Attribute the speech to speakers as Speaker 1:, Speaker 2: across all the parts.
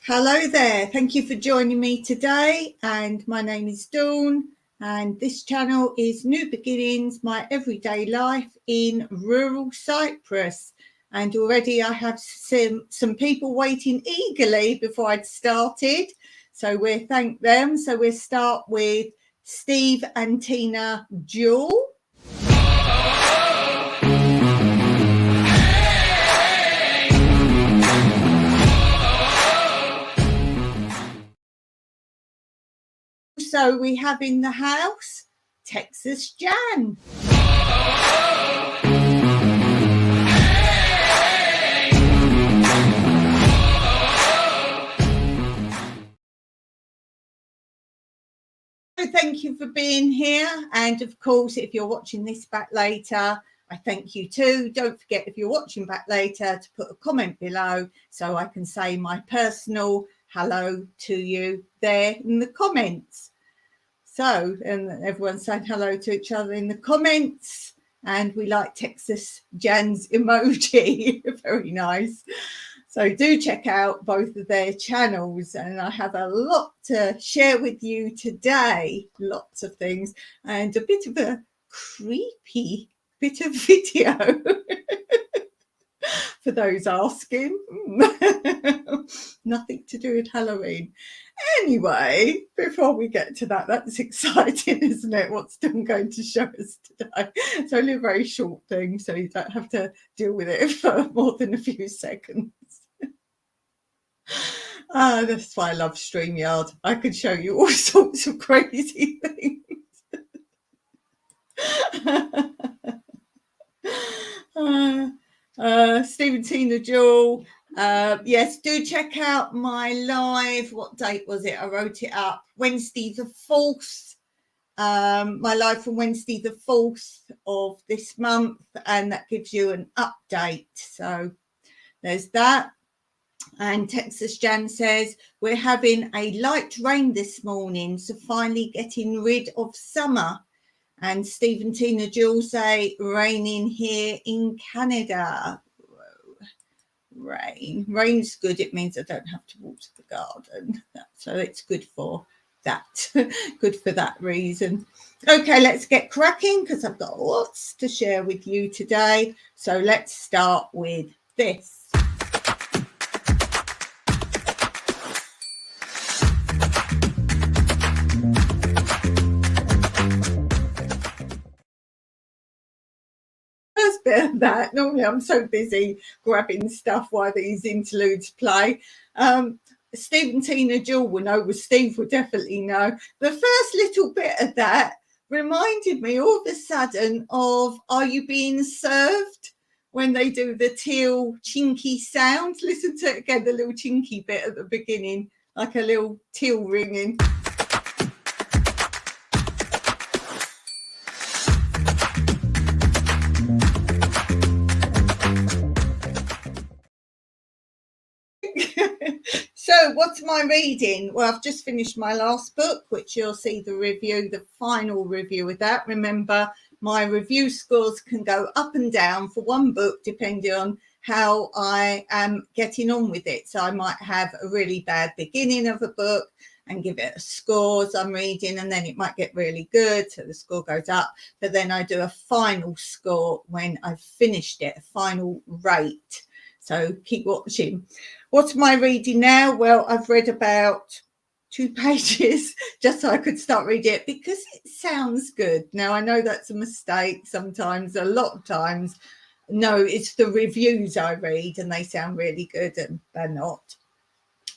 Speaker 1: Hello there, thank you for joining me today, and my name is Dawn, and this channel is New Beginnings, my everyday life in rural Cyprus. And already I have some people waiting eagerly before I'd started, so we'll thank them. So we'll start with Steve and Tina Jewell. So we have in the house Texas Jan. So thank you for being here, and of course if you're watching this back later, I thank you too. Don't forget, if you're watching back later, to put a comment below so I can say my personal hello to you there in the comments. So, and everyone's saying hello to each other in the comments, and we like Texas Jan's emoji. Very nice. So do check out both of their channels, and I have a lot to share with you today. Lots of things, and a bit of a creepy bit of video for those asking. Nothing to do with Halloween. Anyway, before we get to that, that's exciting, isn't it? What's Dawn going to show us today? It's only a very short thing, so you don't have to deal with it for more than a few seconds. That's why I love StreamYard. I could show you all sorts of crazy things. Steve and Tina Jewell, Yes, do check out my live. What date was it? I wrote it up. Wednesday the 4th. My live from Wednesday the 4th of this month, and that gives you an update. So there's that. And Texas Jan says, we're having a light rain this morning, so finally getting rid of summer. And Stephen Tina Jill say, raining here in Canada. Rain's good. It means I don't have to water the garden. So it's good for that. Good for that reason. Okay, let's get cracking because I've got lots to share with you today. So let's start with this. First bit of that. Normally I'm so busy grabbing stuff while these interludes play. Steve and Tina Jill will know, with Steve will definitely know. The first little bit of that reminded me all of a sudden of Are You Being Served? When they do the teal chinky sound. Listen to it again, the little chinky bit at the beginning, like a little teal ringing. So what's my reading? Well, I've just finished my last book, which you'll see the review, the final review of that. Remember, my review scores can go up and down for one book depending on how I am getting on with it. So I might have a really bad beginning of a book and give it a score as I'm reading, and then it might get really good, so the score goes up. But then I do a final score when I've finished it, a final rate. So keep watching. What's my reading now? Well, I've read about 2 pages just so I could start reading it because it sounds good. Now, I know that's a mistake sometimes, a lot of times. No, it's the reviews I read and they sound really good and they're not.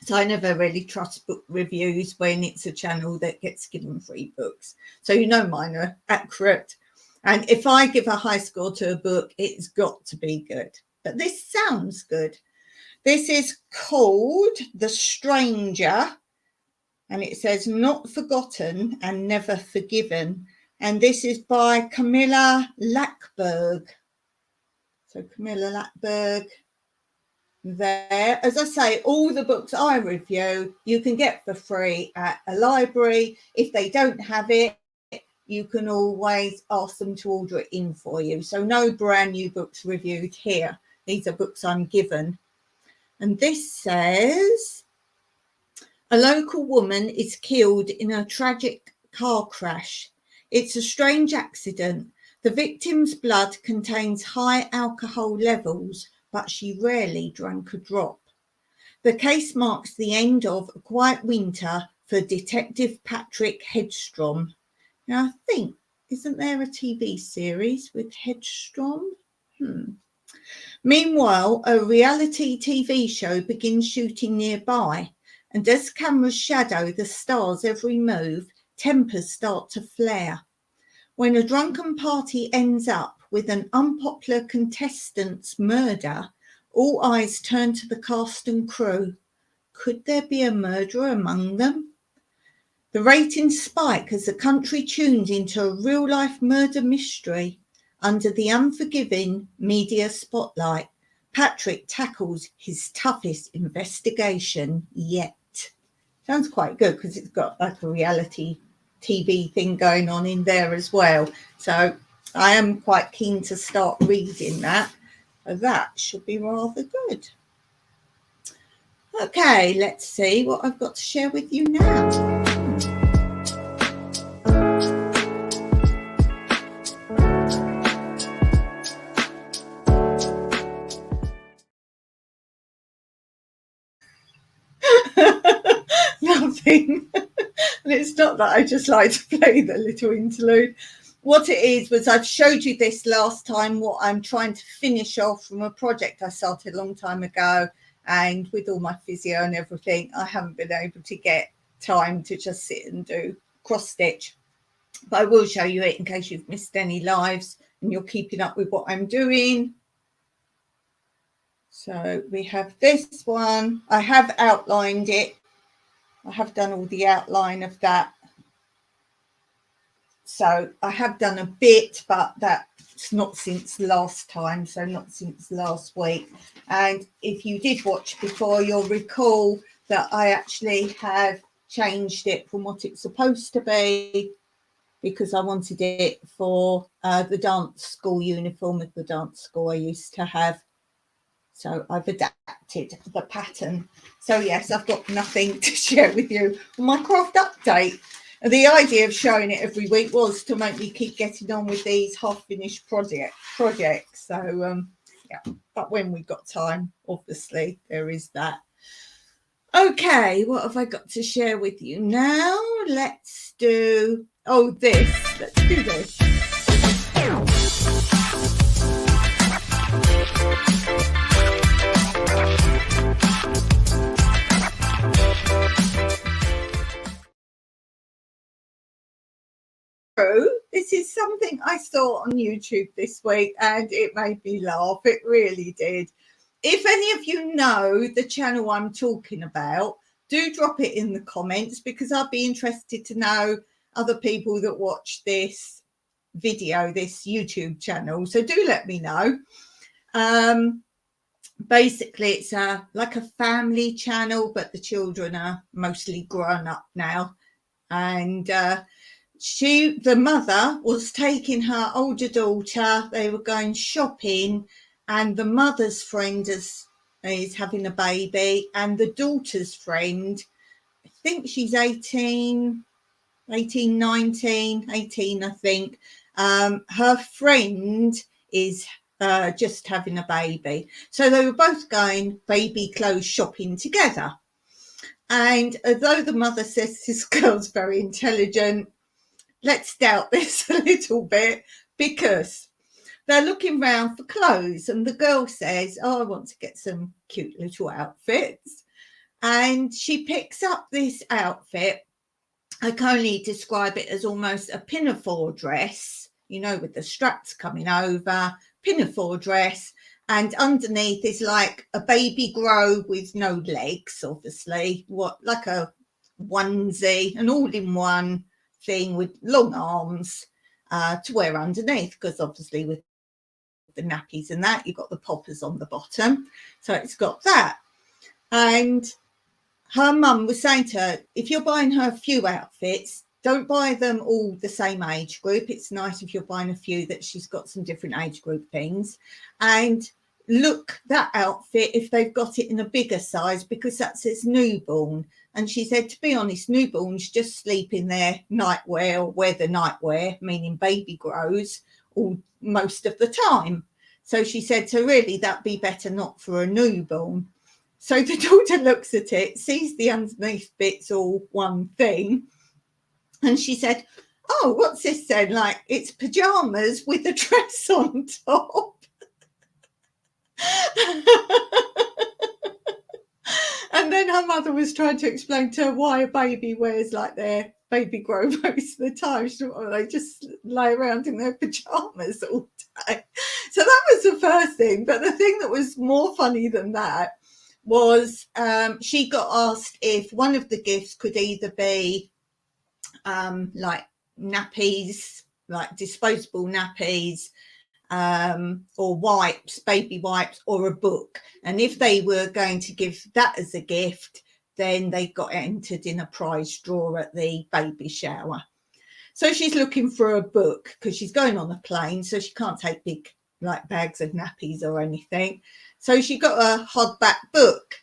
Speaker 1: So I never really trust book reviews when it's a channel that gets given free books. So you know mine are accurate. And if I give a high score to a book, it's got to be good. But this sounds good. This is called The Stranger, and it says Not Forgotten and Never Forgiven. And this is by Camilla Lackberg. So Camilla Lackberg there. As I say, all the books I review, you can get for free at a library. If they don't have it, you can always ask them to order it in for you. So no brand new books reviewed here. These are books I'm given. And this says, a local woman is killed in a tragic car crash. It's a strange accident. The victim's blood contains high alcohol levels, but she rarely drank a drop. The case marks the end of a quiet winter for Detective Patrick Hedstrom. Now, I think, isn't there a TV series with Hedstrom? Meanwhile, a reality TV show begins shooting nearby, and as cameras shadow the star's every move, tempers start to flare. When a drunken party ends up with an unpopular contestant's murder, all eyes turn to the cast and crew. Could there be a murderer among them? The ratings spike as the country tunes into a real-life murder mystery. Under the unforgiving media spotlight, Patrick tackles his toughest investigation yet. Sounds quite good because it's got like a reality TV thing going on in there as well. So I am quite keen to start reading that. That should be rather good. Okay, let's see what I've got to share with you now. Nothing. And it's not that I just like to play the little interlude. What it is was I've showed you this last time, what I'm trying to finish off from a project I started a long time ago. And with all my physio and everything, I haven't been able to get time to just sit and do cross stitch. But I will show you it in case you've missed any lives and you're keeping up with what I'm doing. So we have this one. I have outlined it. I have done all the outline of that. So I have done a bit, but that's not since last time, so not since last week. And if you did watch before, you'll recall that I actually have changed it from what it's supposed to be, because I wanted it for the dance school uniform of the dance school I used to have. So I've adapted the pattern. So yes, I've got nothing to share with you on my craft update. And the idea of showing it every week was to make me keep getting on with these half-finished projects. So yeah, but when we've got time, obviously, there is that. Okay, what have I got to share with you now? Let's do, this. Let's do this. This is something I saw on YouTube this week and it made me laugh. It really did. If any of you know the channel I'm talking about, do drop it in the comments, because I'd be interested to know other people that watch this video, this YouTube channel. So do let me know. Basically, it's like a family channel, but the children are mostly grown up now. And the mother was taking her older daughter. They were going shopping, and the mother's friend is having a baby, and the daughter's friend, I think she's 18, I think. Her friend is just having a baby. So they were both going baby clothes shopping together. And although the mother says this girl's very intelligent, let's doubt this a little bit, because they're looking round for clothes and the girl says, I want to get some cute little outfits. And she picks up this outfit. I can only describe it as almost a pinafore dress, with the straps coming over, pinafore dress. And underneath is like a baby grow with no legs, obviously, like a onesie, an all-in-one thing with long arms to wear underneath, because obviously with the nappies and that, you've got the poppers on the bottom. So it's got that. And her mum was saying to her, if you're buying her a few outfits, don't buy them all the same age group. It's nice if you're buying a few that she's got some different age group things. And look that outfit if they've got it in a bigger size, because that says newborn. And she said, to be honest, newborns just sleep in their nightwear or wear the nightwear, meaning baby grows, all most of the time. So she said, so really that'd be better not for a newborn. So the daughter looks at it, sees the underneath bits all one thing, and she said, oh, what's this then? Like, it's pajamas with a dress on top. And then her mother was trying to explain to her why a baby wears like their baby grow most of the time. She thought, they just lay around in their pajamas all day. So that was the first thing. But the thing that was more funny than that was she got asked if one of the gifts could either be like nappies, like disposable nappies, or wipes, baby wipes, or a book. And if they were going to give that as a gift, then they got entered in a prize draw at the baby shower. So she's looking for a book because she's going on a plane, so she can't take big like bags of nappies or anything. So she got a hardback book,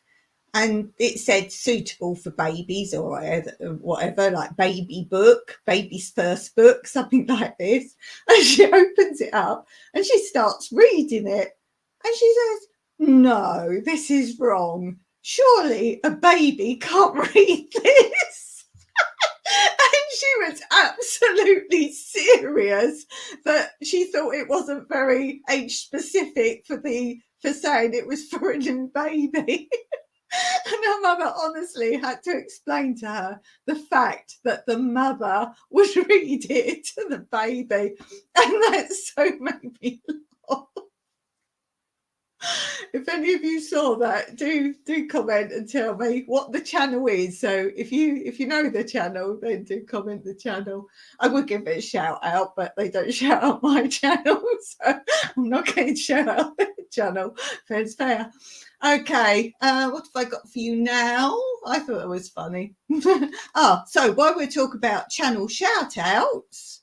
Speaker 1: and it said suitable for babies or whatever, like baby book, baby's first book, something like this. And she opens it up and she starts reading it. And she says, no, this is wrong. Surely a baby can't read this. And she was absolutely serious that she thought it wasn't very age specific for saying it was for a new baby. And her mother honestly had to explain to her the fact that the mother would read it to the baby. And that so made me laugh. If any of you saw that, do comment and tell me what the channel is. So if you know the channel, then do comment the channel. I would give it a shout out, but they don't shout out my channel, so I'm not going to shout out their channel. Fair's fair. Okay, what have I got for you now? I thought that was funny. So while we're talking about channel shout outs.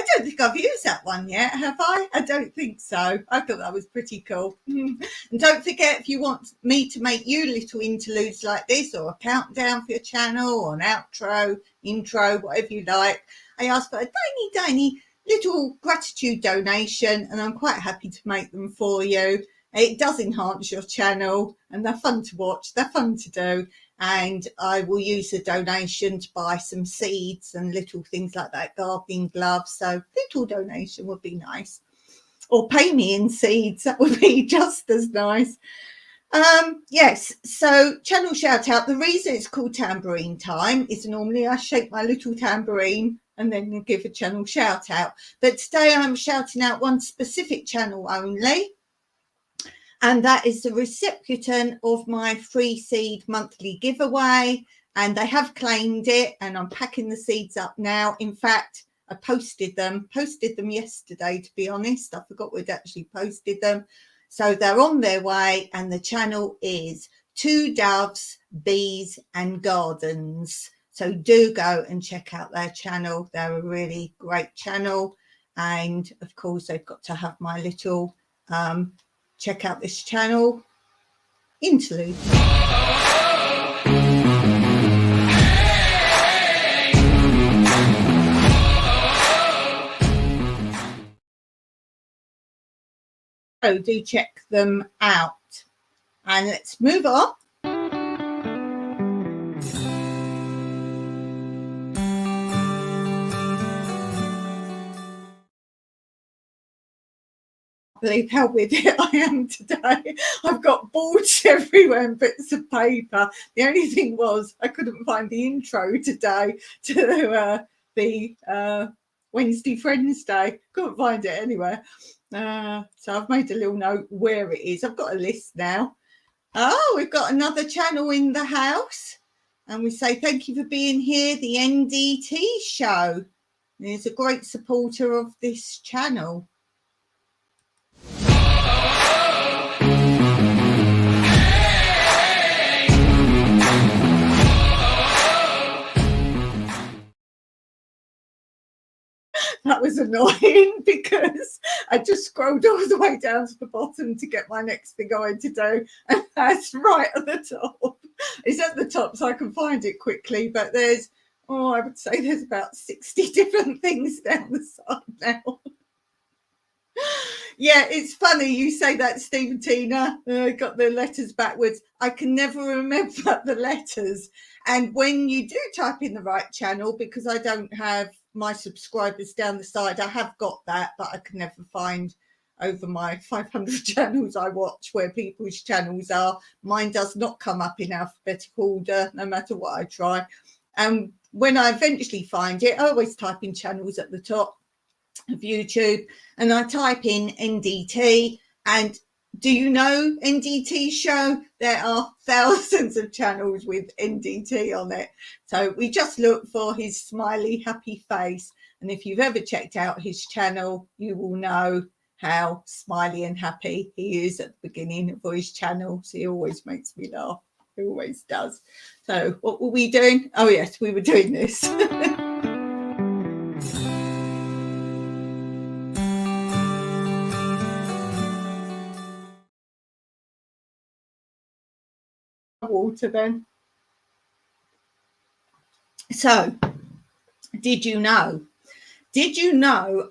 Speaker 1: I don't think I've used that one yet, have I? I don't think so. I thought that was pretty cool. And don't forget, if you want me to make you little interludes like this, or a countdown for your channel, or an outro, intro, whatever you like, I ask for a tiny little gratitude donation, and I'm quite happy to make them for you. It does enhance your channel, and they're fun to watch, they're fun to do. And I will use the donation to buy some seeds and little things like that, gardening gloves. So little donation would be nice. Or pay me in seeds, that would be just as nice. Yes, so channel shout out. The reason it's called Tambourine Time is normally I shake my little tambourine and then give a channel shout out. But today I'm shouting out one specific channel only. And that is the recipient of my free seed monthly giveaway. And they have claimed it, and I'm packing the seeds up now. In fact, I posted them yesterday, to be honest. I forgot we'd actually posted them. So they're on their way, and the channel is Two Doves, Bees and Gardens. So do go and check out their channel. They're a really great channel. And of course, they've got to have my little check out this channel interlude. So do check them out. And let's move on. Believe how with it I am today. I've got boards everywhere and bits of paper. The only thing was I couldn't find the intro today to the Wednesday Friends Day. Couldn't find it anywhere. So I've made a little note where it is. I've got a list now. Oh, we've got another channel in the house. And we say thank you for being here, the NDT show. He's a great supporter of this channel. That was annoying because I just scrolled all the way down to the bottom to get my next thing I had to do, and that's right at the top. It's at the top so I can find it quickly, but there's, I would say there's about 60 different things down the side now. Yeah, it's funny you say that, Steve and Tina. Got the letters backwards. I can never remember the letters. And when you do type in the right channel, because I don't have my subscribers down the side, I have got that, but I can never find over my 500 channels I watch where people's channels are. Mine does not come up in alphabetical order, no matter what I try. And when I eventually find it, I always type in channels at the top of YouTube, and I type in NDT, and do you know NDT show? There are thousands of channels with NDT on it. So we just look for his smiley, happy face. And if you've ever checked out his channel, you will know how smiley and happy he is at the beginning of his channel. So he always makes me laugh. He always does. So what were we doing? Oh, yes, we were doing this. Water then. So did you know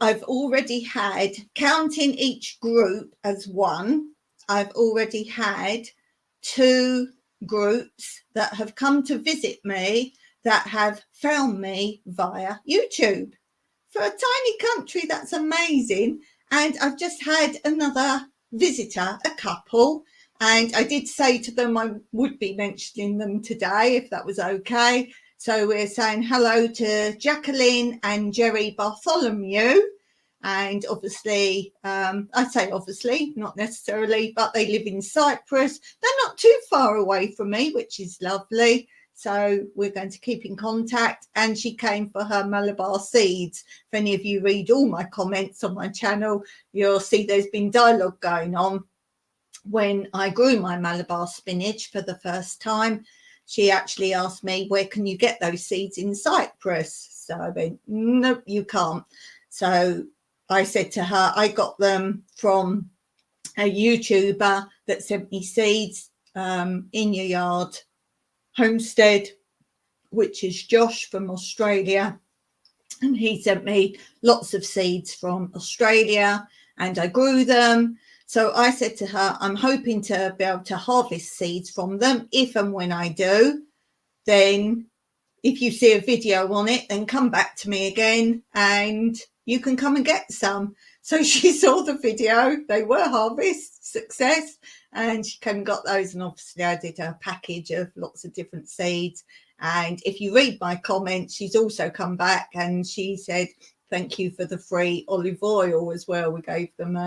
Speaker 1: I've already had, counting each group as one, I've already had 2 groups that have come to visit me that have found me via YouTube. For a tiny country, that's amazing. And I've just had another visitor, a couple, and I did say to them I would be mentioning them today if that was okay. So we're saying hello to Jacqueline and Jerry Bartholomew. And obviously, I say obviously, not necessarily, but they live in Cyprus. They're not too far away from me, which is lovely. So we're going to keep in contact. And she came for her Malabar seeds. If any of you read all my comments on my channel, you'll see there's been dialogue going on. When I grew my Malabar spinach for the first time, she actually asked me, where can you get those seeds in Cyprus? So I went, nope, you can't. So I said to her, I got them from a YouTuber that sent me seeds, In Your Yard Homestead, which is Josh from Australia. And he sent me lots of seeds from Australia and I grew them. So I said to her, I'm hoping to be able to harvest seeds from them. If and when I do, then if you see a video on it, then come back to me again and you can come and get some. So she saw the video, they were harvest success, and she came and got those. And obviously I did a package of lots of different seeds. And if you read my comments, she's also come back and she said, thank you for the free olive oil as well. We gave them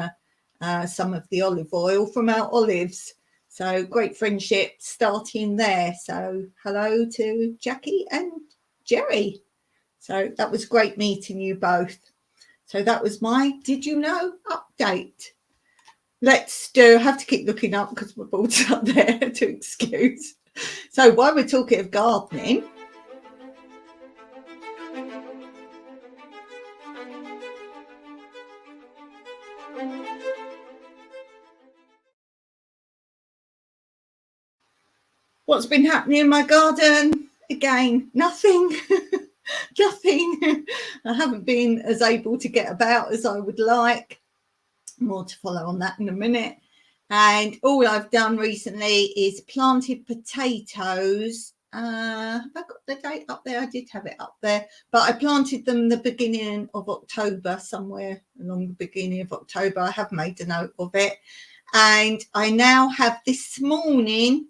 Speaker 1: some of the olive oil from our olives. So great friendship starting there. So hello to Jackie and Jerry. So that was great meeting you both. So that was my Did You Know update. Let's have to keep looking up because my board's up there to excuse. So while we're talking of gardening, what's been happening in my garden? Again, nothing. Nothing. I haven't been as able to get about as I would like. More to follow on that in a minute. And all I've done recently is planted potatoes. Have I got the date up there? I did have it up there, but I planted them the beginning of October, somewhere along the beginning of October. I have made a note of it. And I now have this morning,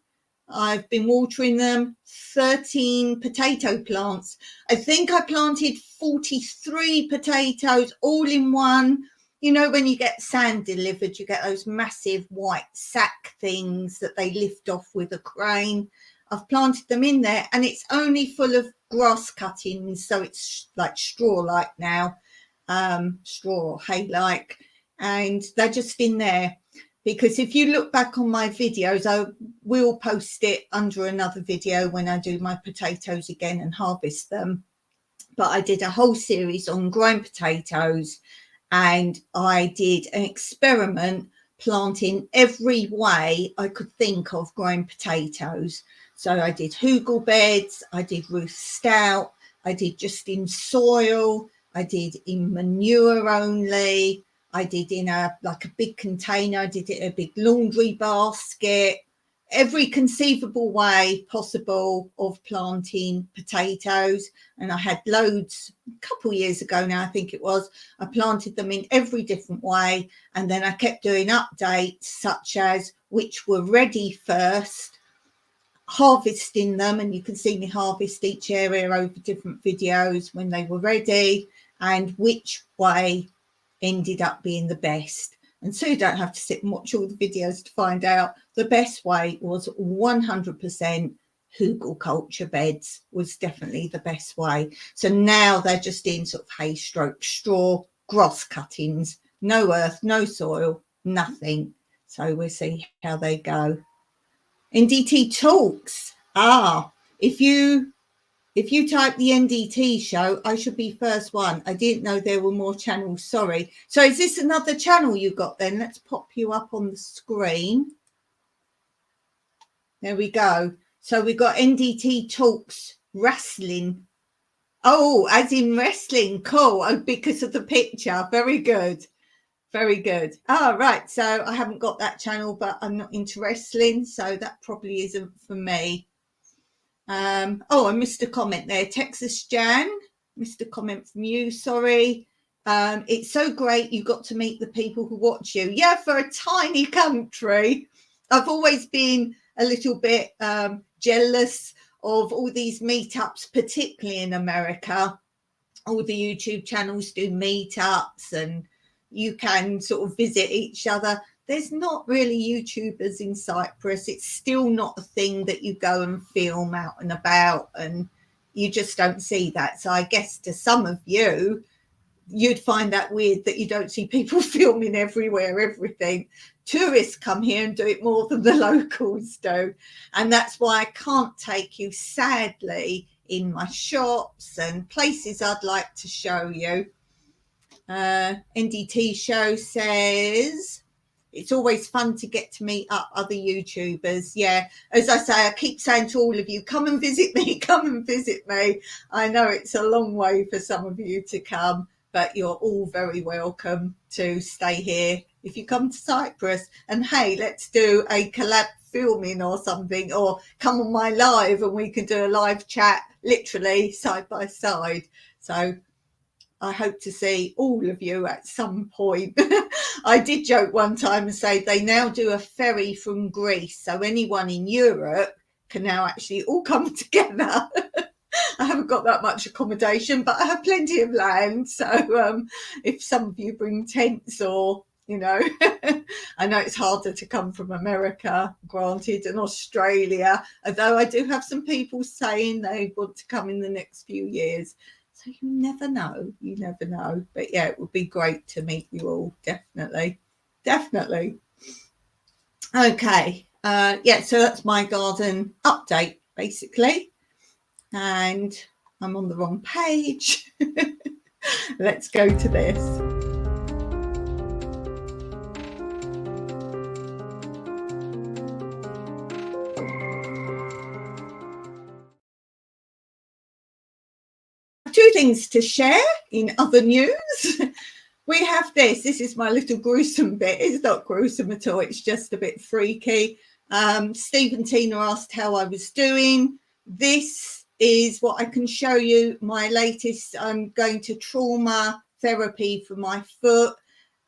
Speaker 1: I've been watering them, 13 potato plants. I think I planted 43 potatoes all in one. You know, when you get sand delivered, you get those massive white sack things that they lift off with a crane. I've planted them in there and it's only full of grass cuttings. So it's like straw-like now, straw or hay-like. And they're just in there. Because if you look back on my videos, I will post it under another video when I do my potatoes again and harvest them. But I did a whole series on growing potatoes and I did an experiment planting every way I could think of growing potatoes. So I did hugel beds, I did Ruth Stout, I did just in soil, I did in manure only, I did in a big container, I did it in a big laundry basket, every conceivable way possible of planting potatoes. And I had loads a couple of years ago now, I think it was, I planted them in every different way. And then I kept doing updates such as which were ready first, harvesting them. And you can see me harvest each area over different videos when they were ready and which way ended up being the best. And so you don't have to sit and watch all the videos to find out. The best way was 100% hugelkultur beds was definitely the best way. So now they're just in sort of hay stroke straw grass cuttings, no earth, no soil, nothing. So we'll see how they go. NDT Talks. If you type the NDT show, I should be first one. I didn't know there were more channels. Sorry. So is this another channel you got then? Let's pop you up on the screen. There we go. So we got NDT Talks Wrestling. Oh, as in wrestling. Cool. Oh, because of the picture. Very good. Very good. Oh, right. So I haven't got that channel, but I'm not into wrestling. So that probably isn't for me. Oh, I missed a comment there. Texas Jan, missed a comment from you, sorry. It's so great you got to meet the people who watch you. Yeah, for a tiny country. I've always been a little bit jealous of all these meetups, particularly in America. All the YouTube channels do meetups and you can sort of visit each other. There's not really YouTubers in Cyprus. It's still not a thing that you go and film out and about, and you just don't see that. So I guess to some of you, you'd find that weird that you don't see people filming everywhere, everything. Tourists come here and do it more than the locals do. And that's why I can't take you, sadly, in my shops and places I'd like to show you. NDT Show says, it's always fun to get to meet up other YouTubers. Yeah, as I say, I keep saying to all of you, come and visit me, come and visit me. I know it's a long way for some of you to come, but you're all very welcome to stay here if you come to Cyprus. And hey, let's do a collab filming or something, or come on my live and we can do a live chat, literally side by side. So I hope to see all of you at some point. I did joke one time and say they now do a ferry from Greece, so anyone in Europe can now actually all come together. I haven't got that much accommodation, but I have plenty of land. So if some of you bring tents or, you know, I know it's harder to come from America, granted, and Australia, although I do have some people saying they want to come in the next few years. So you never know, you never know. But yeah, it would be great to meet you all, definitely. Definitely. Okay. Yeah, so that's my garden update, basically. And I'm on the wrong page. Let's go to this. Two things to share in other news. We have this is my little gruesome bit. It's not gruesome at all, it's just a bit freaky. Steve and Tina asked how I was doing. This is what I can show you, my latest. I'm going to trauma therapy for my foot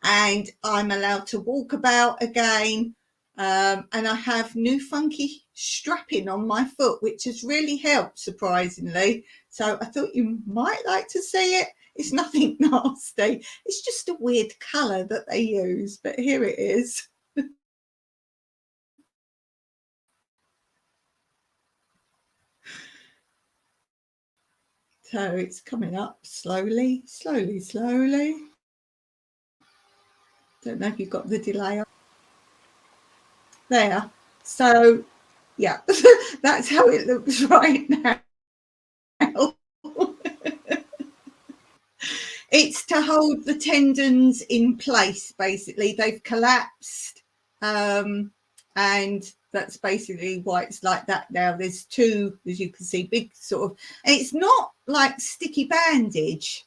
Speaker 1: and I'm allowed to walk about again. And I have new funky strapping on my foot, which has really helped, surprisingly. So I thought you might like to see it. It's nothing nasty. It's just a weird colour that they use, but here it is. So it's coming up slowly, slowly, slowly. Don't know if you've got the delay on. There. So, yeah, that's how it looks right now. It's to hold the tendons in place, basically. They've collapsed, and that's basically why it's like that now. There's two, as you can see, big sort of, and it's not like sticky bandage.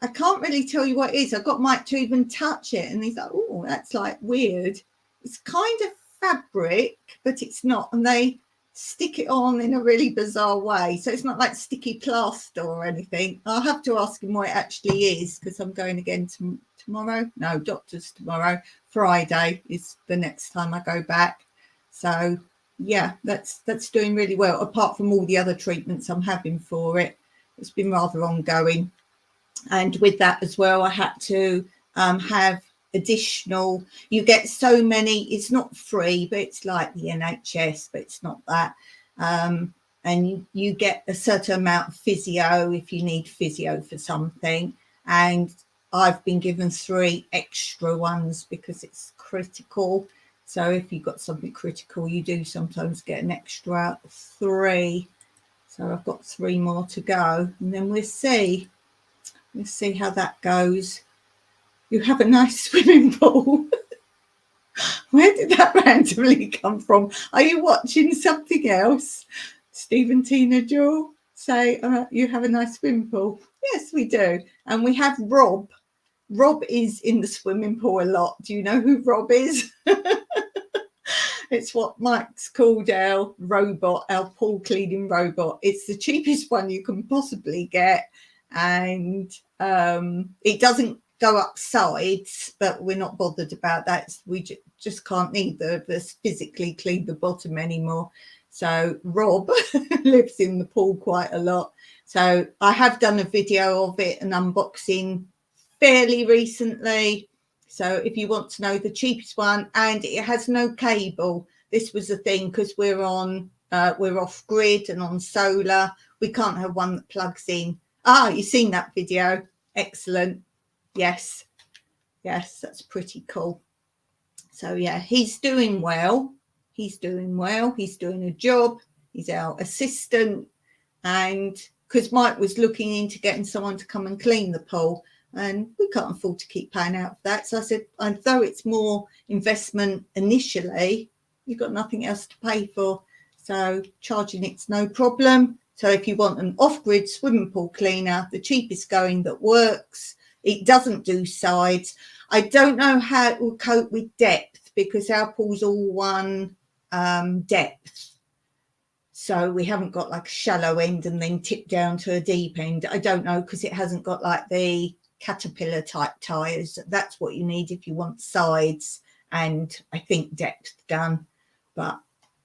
Speaker 1: I can't really tell you what it is. I got Mike to even touch it, and he's like, oh, that's like weird. It's kind of fabric, but it's not. And they stick it on in a really bizarre way. So it's not like sticky plaster or anything. I'll have to ask him what it actually is, because I'm going again tomorrow. No, doctor's tomorrow. Friday is the next time I go back. So yeah, that's doing really well, apart from all the other treatments I'm having for it. It's been rather ongoing. And with that as well, I had to have additional, you get so many, it's not free, but it's like the NHS, but it's not that. And you get a certain amount of physio if you need physio for something. And I've been given 3 extra ones because it's critical. So if you've got something critical, you do sometimes get an extra 3. So I've got 3 more to go, and then we'll see. Let's see how that goes. You have a nice swimming pool. Where did that randomly come from? Are you watching something else? Stephen Tina Jewel say, you have a nice swimming pool. Yes, we do. And we have Rob. Rob is in the swimming pool a lot. Do you know who Rob is? It's what Mike's called our robot, our pool cleaning robot. It's the cheapest one you can possibly get, and it doesn't go up sides, but we're not bothered about that. We just can't neither of us physically clean the bottom anymore. So Rob lives in the pool quite a lot. So I have done a video of it, an unboxing, fairly recently. So if you want to know the cheapest one, and it has no cable. This was the thing, because we're off grid and on solar. We can't have one that plugs in. Ah, you've seen that video. Excellent. Yes, that's pretty cool. So yeah, he's doing well. He's doing a job. He's our assistant. And because Mike was looking into getting someone to come and clean the pool, and we can't afford to keep paying out for that. So I said, although it's more investment initially, you've got nothing else to pay for. So charging it's no problem. So if you want an off-grid swimming pool cleaner, the cheapest going that works, it doesn't do sides. I don't know how it will cope with depth, because our pool's all one depth. So we haven't got like a shallow end and then tip down to a deep end. I don't know, because it hasn't got like the Caterpillar type tyres. That's what you need if you want sides and I think depth done. But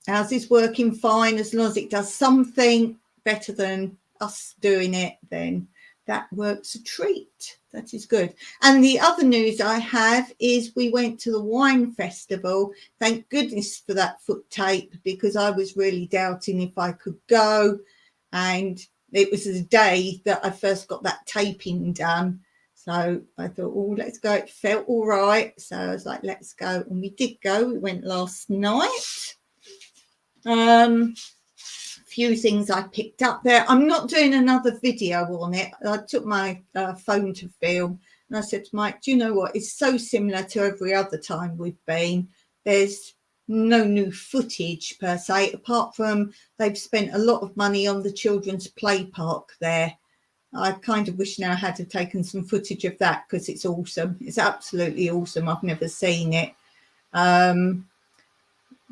Speaker 1: ours is working fine. As long as it does something better than us doing it, then that works a treat. That is good. And the other news I have is we went to the wine festival. Thank goodness for that foot tape, because I was really doubting if I could go. And it was the day that I first got that taping done. So I thought, oh, let's go. It felt all right. So I was like, let's go. And we did go. We went last night. Few things I picked up there. I'm not doing another video on it. I took my phone to film, and I said to Mike, do you know what? It's so similar to every other time we've been. There's no new footage per se, apart from they've spent a lot of money on the children's play park there. I kind of wish now I had taken some footage of that, because it's awesome. It's absolutely awesome. I've never seen it.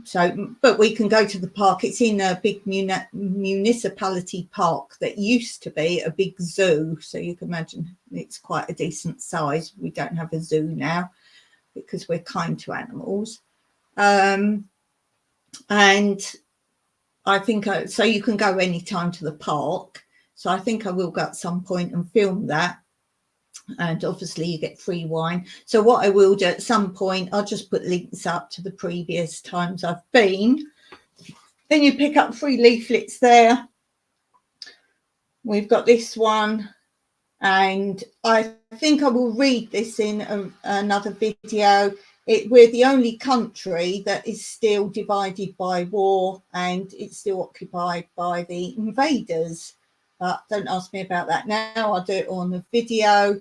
Speaker 1: So, but we can go to the park. It's in a big municipality park that used to be a big zoo. So you can imagine it's quite a decent size. We don't have a zoo now because we're kind to animals. And I think, so you can go anytime to the park. So I think I will go at some point and film that. And obviously you get free wine. So what I will do at some point, I'll just put links up to the previous times I've been. Then you pick up free leaflets there. We've got this one, and I think I will read this in another video. We're the only country that is still divided by war, and it's still occupied by the invaders. But don't ask me about that now. I'll do it on the video.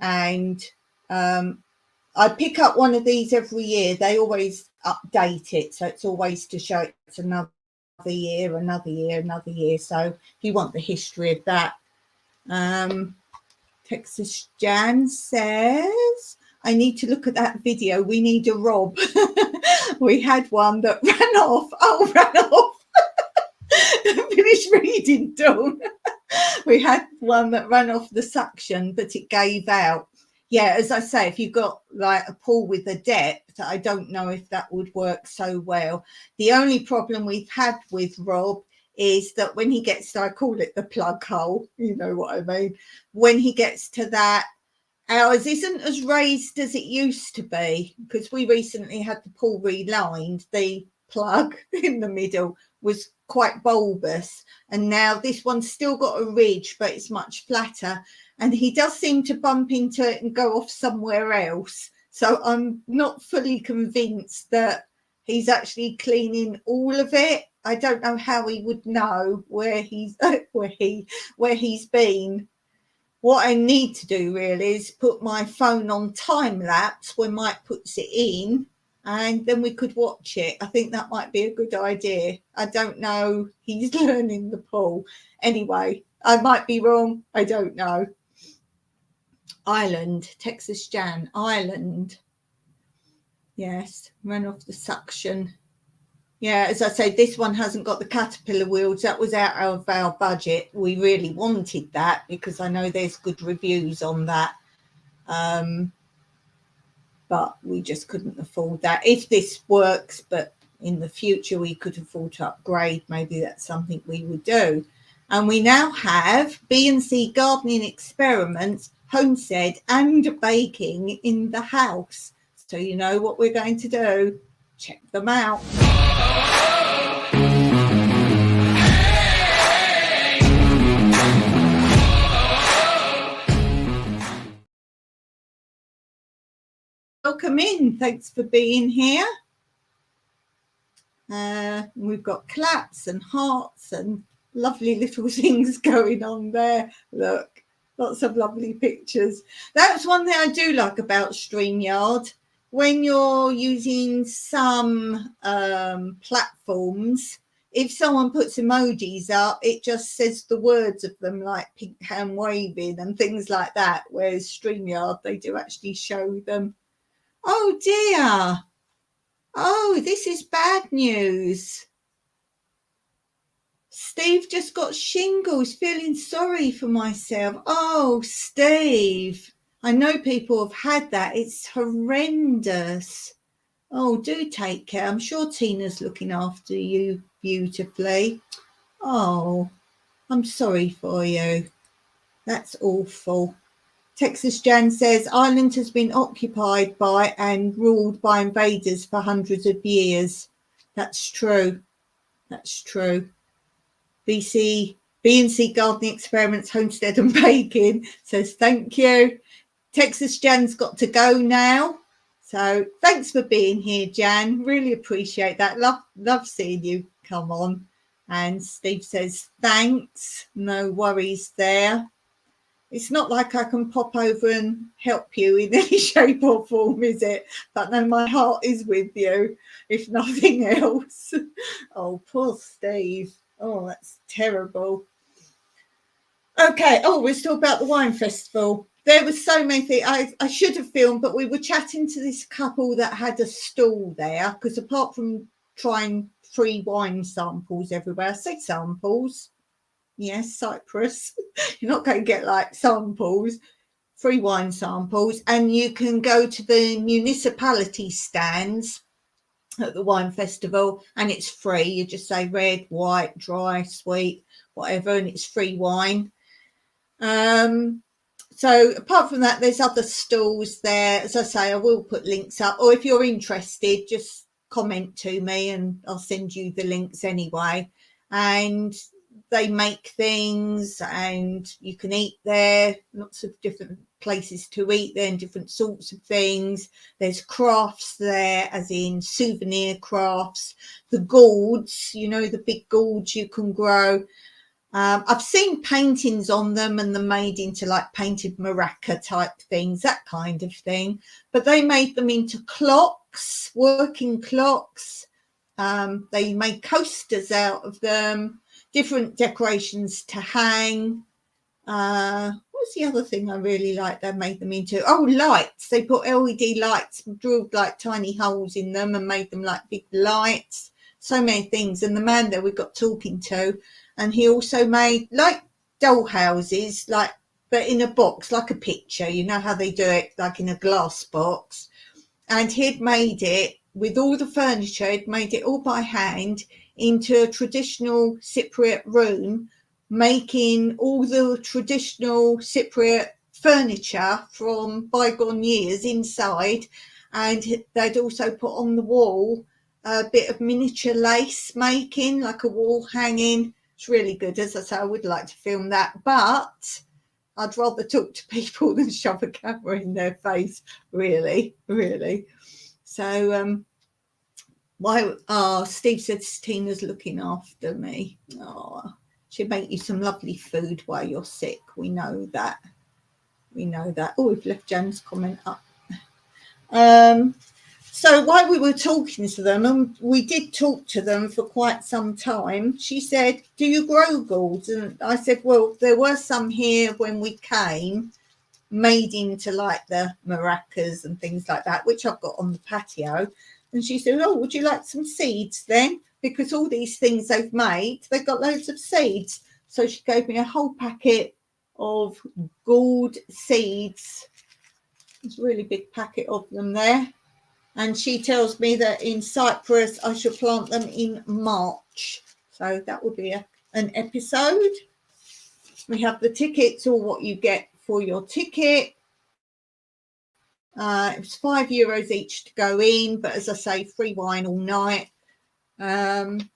Speaker 1: And I pick up one of these every year. They always update it, so it's always to show it's another year. So if you want the history of that, Texas Jan says, I need to look at that video. We need a Rob. We had one that ran off. Finish reading, Dawn. We had one that ran off the suction, but it gave out. Yeah, as I say, if you've got like a pool with a depth, I don't know if that would work so well. The only problem we've had with Rob is that when he gets to, I call it the plug hole, you know what I mean? When he gets to that, ours isn't as raised as it used to be, because we recently had the pool relined. The plug in the middle was quite bulbous, and now this one's still got a ridge, but it's much flatter, and he does seem to bump into it and go off somewhere else. So I'm not fully convinced that he's actually cleaning all of it. I don't know how he would know where he's been. What I need to do really is put my phone on time lapse when Mike puts it in, and then we could watch it. I think that might be a good idea. I don't know. He's learning the pool. Anyway, I might be wrong. I don't know. Ireland, Texas Jan, Ireland. Yes, ran off the suction. Yeah, as I say, this one hasn't got the caterpillar wheels. That was out of our budget. We really wanted that because I know there's good reviews on that. But we just couldn't afford that. If this works, but in the future we could afford to upgrade, maybe that's something we would do. And we now have B&C Gardening Experiments, Homestead and Baking in the house. So you know what we're going to do. Check them out. Welcome in. Thanks for being here. We've got claps and hearts and lovely little things going on there. Look, lots of lovely pictures. That's one thing I do like about StreamYard. When you're using some platforms, if someone puts emojis up, it just says the words of them, like pink hand waving and things like that. Whereas StreamYard, they do actually show them. Oh dear. Oh, this is bad news. Steve just got shingles, feeling sorry for myself. Oh, Steve. I know people have had that. It's horrendous. Oh, do take care. I'm sure Tina's looking after you beautifully. Oh, I'm sorry for you. That's awful. Texas Jan says Ireland has been occupied by and ruled by invaders for hundreds of years. That's true. That's true. B&C Gardening Experiments, Homestead and Baking says thank you. Texas Jan's got to go now. So thanks for being here, Jan. Really appreciate that. Love seeing you come on. And Steve says thanks. No worries there. It's not like I can pop over and help you in any shape or form, is it? But no, my heart is with you, if nothing else. Oh, poor Steve. Oh, that's terrible. Okay. Oh, we're still about the wine festival. There was so many things I should have filmed, but we were chatting to this couple that had a stall there, because apart from trying free wine samples everywhere, I say samples. Yes, Cyprus. You're not going to get like samples, free wine samples, and you can go to the municipality stands at the wine festival and it's free. You just say red, white, dry, sweet, whatever, and it's free wine. So apart from that, there's other stalls there. As I say, I will put links up, or if you're interested, just comment to me and I'll send you the links anyway. And they make things and you can eat there, lots of different places to eat there and different sorts of things. There's crafts there, as in souvenir crafts, the gourds, you know, the big gourds you can grow. I've seen paintings on them and they're made into like painted maraca type things, that kind of thing. But they made them into clocks, working clocks. They made coasters out of them, different decorations to hang. What's the other thing I really like they made them into? Oh, lights. They put LED lights, drilled like tiny holes in them and made them like big lights. So many things. And the man that we got talking to, and he also made like doll houses, like, but in a box, like a picture. You know how they do it, like in a glass box. And he'd made it with all the furniture. He'd made it all by hand into a traditional Cypriot room, making all the traditional Cypriot furniture from bygone years inside. And they'd also put on the wall a bit of miniature lace making, like a wall hanging. It's really good. As I say, I would like to film that, but I'd rather talk to people than shove a camera in their face, really. So Steve said Tina's looking after me. Oh, she'll make you some lovely food while you're sick. We know that. Oh, we've left Jan's comment up. So while we were talking to them, and we did talk to them for quite some time, she said, do you grow gourds? And I said, well, there were some here when we came, made into like the maracas and things like that, which I've got on the patio. And she said, oh, would you like some seeds then? because all these things they've made, they've got loads of seeds. So she gave me a whole packet of gourd seeds. There's a really big packet of them there. And she tells me that in Cyprus I should plant them in March. So that will be an episode. We have the tickets, or what you get for your ticket. It was €5 each to go in, but as I say, free wine all night. And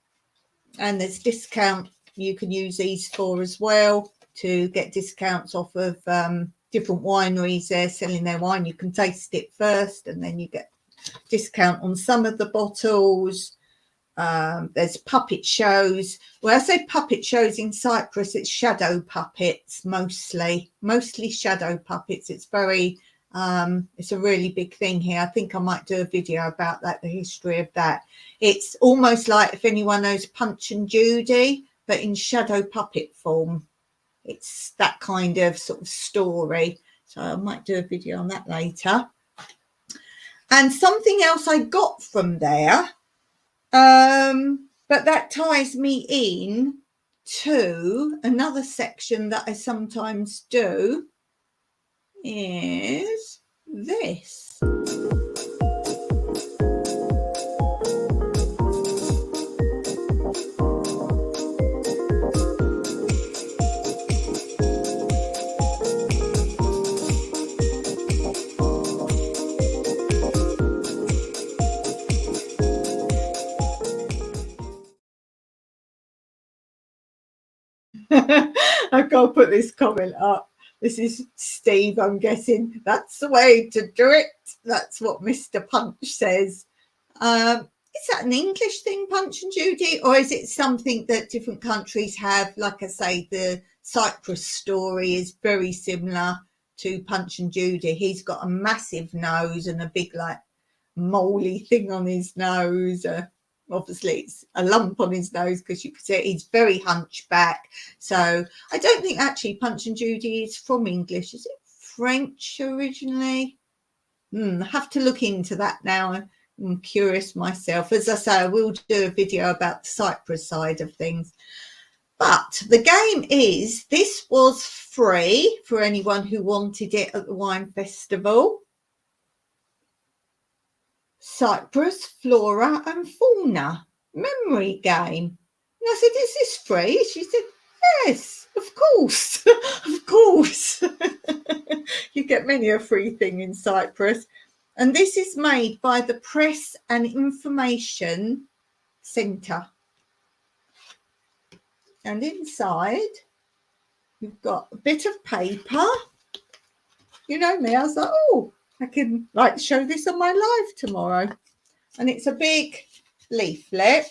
Speaker 1: there's discount you can use these for as well, to get discounts off of different wineries. They're selling their wine. You can taste it first, and then you get discount on some of the bottles. There's puppet shows. Well, I say puppet shows in Cyprus, it's shadow puppets mostly shadow puppets. It's very it's a really big thing here. I think I might do a video about that, the history of that. It's almost like, if anyone knows Punch and Judy, but in shadow puppet form. It's that kind of sort of story. So I might do a video on that later. And something else I got from there, but that ties me in to another section that I sometimes do, is this. I've got to put this comment up. This is Steve, I'm guessing. That's the way to do it. That's what Mr. Punch says. Is that an English thing, Punch and Judy? Or is it something that different countries have? Like I say, the Cyprus story is very similar to Punch and Judy. He's got a massive nose and a big, like, moly thing on his nose. Obviously, it's a lump on his nose because you could say he's very hunchback. So I don't think actually Punch and Judy is from English. Is it French originally? I have to look into that now. I'm curious myself. As I say, I will do a video about the Cyprus side of things. But the game is, this was free for anyone who wanted it at the wine festival. Cyprus Flora and Fauna memory game. And I said, is this free? She said, yes, of course. Of course. You get many a free thing in Cyprus. And this is made by the Press and Information Centre. And inside, you've got a bit of paper. You know me, I was like, oh, I can like show this on my live tomorrow. And it's a big leaflet.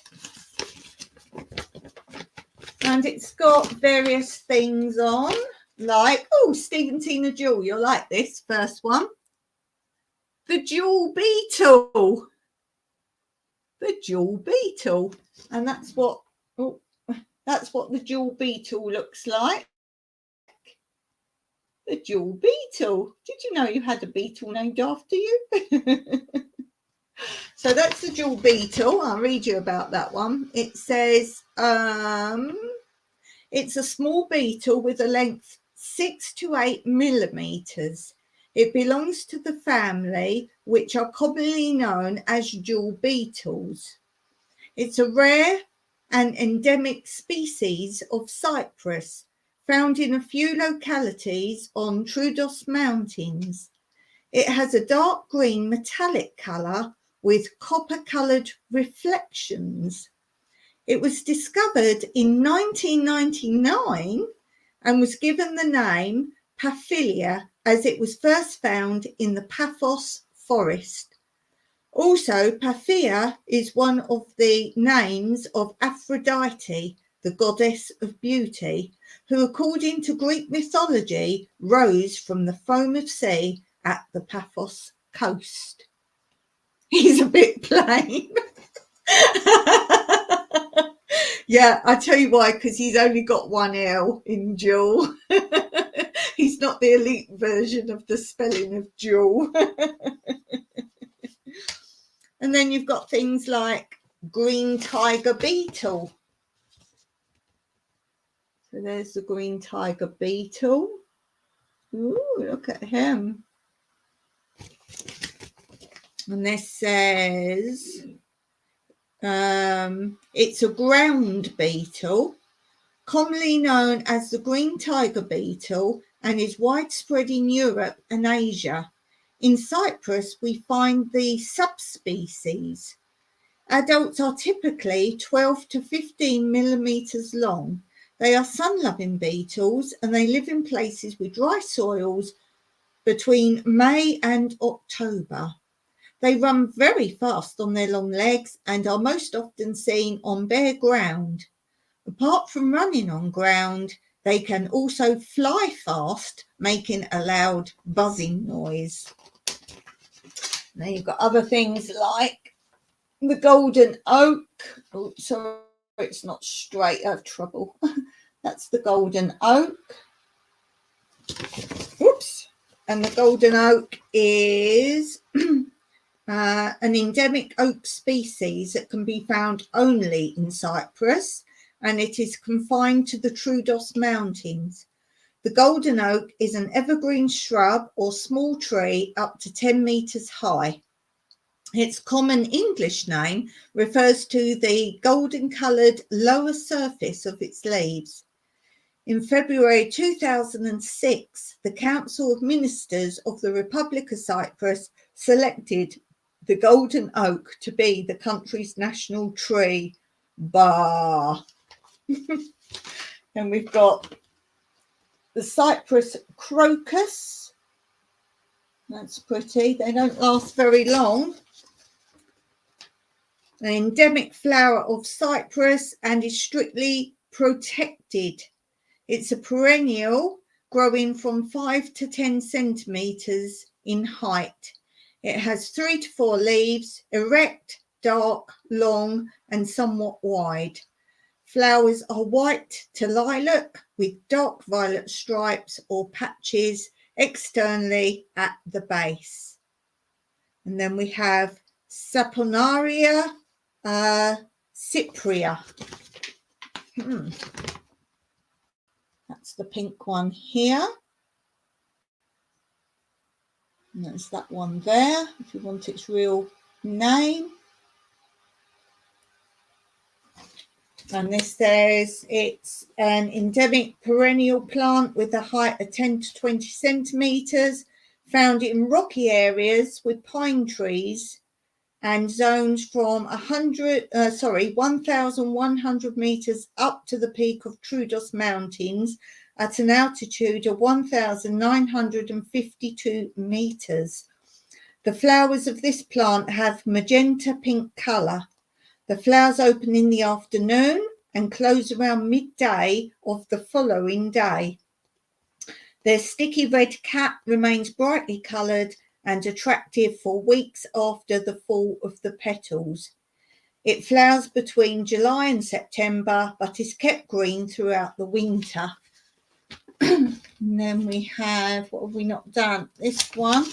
Speaker 1: And it's got various things on, like, oh, Steve and Tina Jewel, you'll like this first one. The Jewel Beetle. The Jewel Beetle. And that's what the Jewel Beetle looks like. The Jewel Beetle. Did you know you had a beetle named after you? So that's the Jewel Beetle. I'll read you about that one. It says, it's a small beetle with a length 6 to 8 millimeters. It belongs to the family, which are commonly known as jewel beetles. It's a rare and endemic species of Cyprus, found in a few localities on Troodos Mountains. It has a dark green metallic colour with copper-coloured reflections. It was discovered in 1999 and was given the name Paphilia as it was first found in the Paphos forest. Also, Paphia is one of the names of Aphrodite, the goddess of beauty, who, according to Greek mythology, rose from the foam of sea at the Paphos coast. He's a bit plain. Yeah, I tell you why, because he's only got one L in Jewel. He's not the elite version of the spelling of Jewel. And then you've got things like green tiger beetle. So there's the green tiger beetle. Ooh, look at him. And this says it's a ground beetle, commonly known as the green tiger beetle, and is widespread in Europe and Asia. In Cyprus, we find the subspecies. Adults are typically 12 to 15 millimeters long. They are sun-loving beetles and they live in places with dry soils between May and October. They run very fast on their long legs and are most often seen on bare ground. Apart from running on ground, they can also fly fast, making a loud buzzing noise. Now you've got other things like the golden oak. Oh, sorry, it's not straight. I have trouble. That's the golden oak. Whoops. And the golden oak is an endemic oak species that can be found only in Cyprus, and it is confined to the Troodos Mountains. The golden oak is an evergreen shrub or small tree up to 10 meters high. Its common English name refers to the golden-coloured lower surface of its leaves. In February 2006, the Council of Ministers of the Republic of Cyprus selected the golden oak to be the country's national tree. Bah! And we've got the Cyprus crocus. That's pretty. They don't last very long. An endemic flower of Cyprus and is strictly protected. It's a perennial growing from 5 to 10 centimeters in height. It has 3 to 4 leaves, erect, dark, long, and somewhat wide. Flowers are white to lilac with dark violet stripes or patches externally at the base. And then we have Saponaria cyprea. That's the pink one here. And there's that one there, if you want its real name. And this says it's an endemic perennial plant with a height of 10 to 20 centimetres, found in rocky areas with pine trees and zones from 1,100 metres up to the peak of Troodos Mountains at an altitude of 1,952 metres. The flowers of this plant have magenta pink colour. The flowers open in the afternoon and close around midday of the following day. Their sticky red cap remains brightly coloured and attractive for weeks after the fall of the petals. It flowers between July and September, but is kept green throughout the winter. And then we have, what have we not done? This one,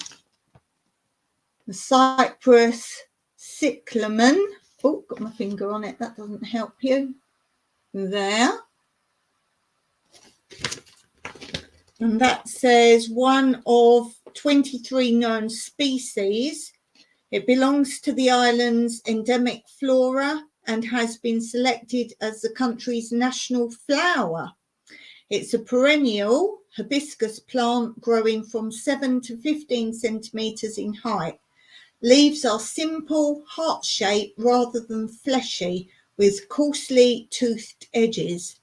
Speaker 1: the Cyprus cyclamen. Oh, got my finger on it. That doesn't help you. There. And that says one of 23 known species. It belongs to the island's endemic flora and has been selected as the country's national flower. It's a perennial hibiscus plant growing from 7 to 15 centimetres in height. Leaves are simple, heart-shaped rather than fleshy, with coarsely toothed edges.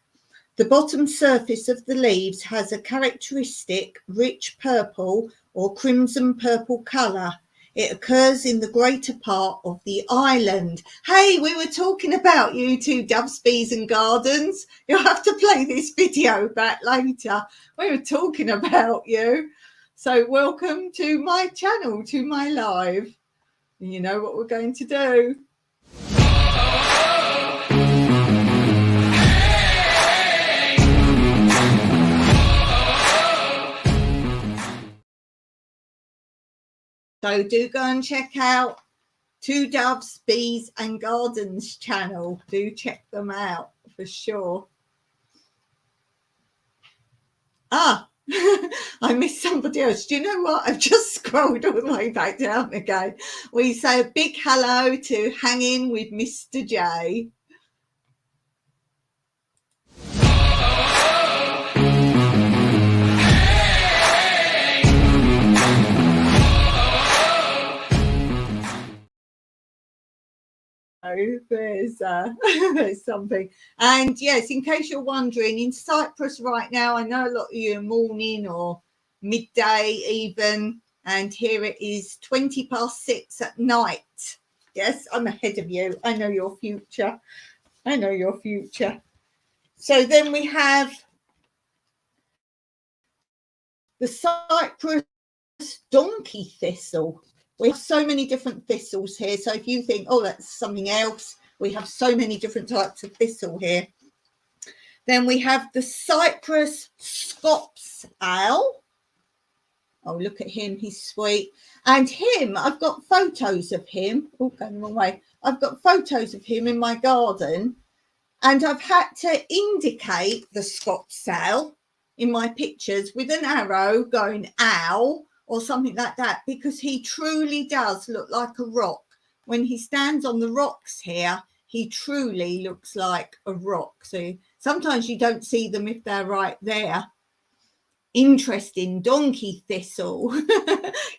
Speaker 1: The bottom surface of the leaves has a characteristic rich purple or crimson purple colour. It occurs in the greater part of the island. Hey, we were talking about you two, Doves, Bees and Gardens. You'll have to play this video back later. We were talking about you. So welcome to my channel, to my live. You know what we're going to do. So do go and check out Two Doves, Bees and Gardens channel. Do check them out for sure. Ah, I missed somebody else. Do you know what? I've just scrolled all the way back down again. We say a big hello to Hanging with Mr. J. There's something. And yes, in case you're wondering, in Cyprus right now, I know a lot of you are morning or midday even, and here it is 6:20 at night. Yes, I'm ahead of you. I know your future. I know your future. So then we have the Cyprus donkey thistle. We have so many different thistles here. So if you think, oh, that's something else, we have so many different types of thistle here. Then we have the Cyprus Scops owl. Oh, look at him. He's sweet. And him, I've got photos of him. Oh, going the wrong way. I've got photos of him in my garden. And I've had to indicate the Scops owl in my pictures with an arrow going owl or something like that, because he truly does look like a rock. When he stands on the rocks here, he truly looks like a rock. So sometimes you don't see them if they're right there. Interesting. Donkey thistle.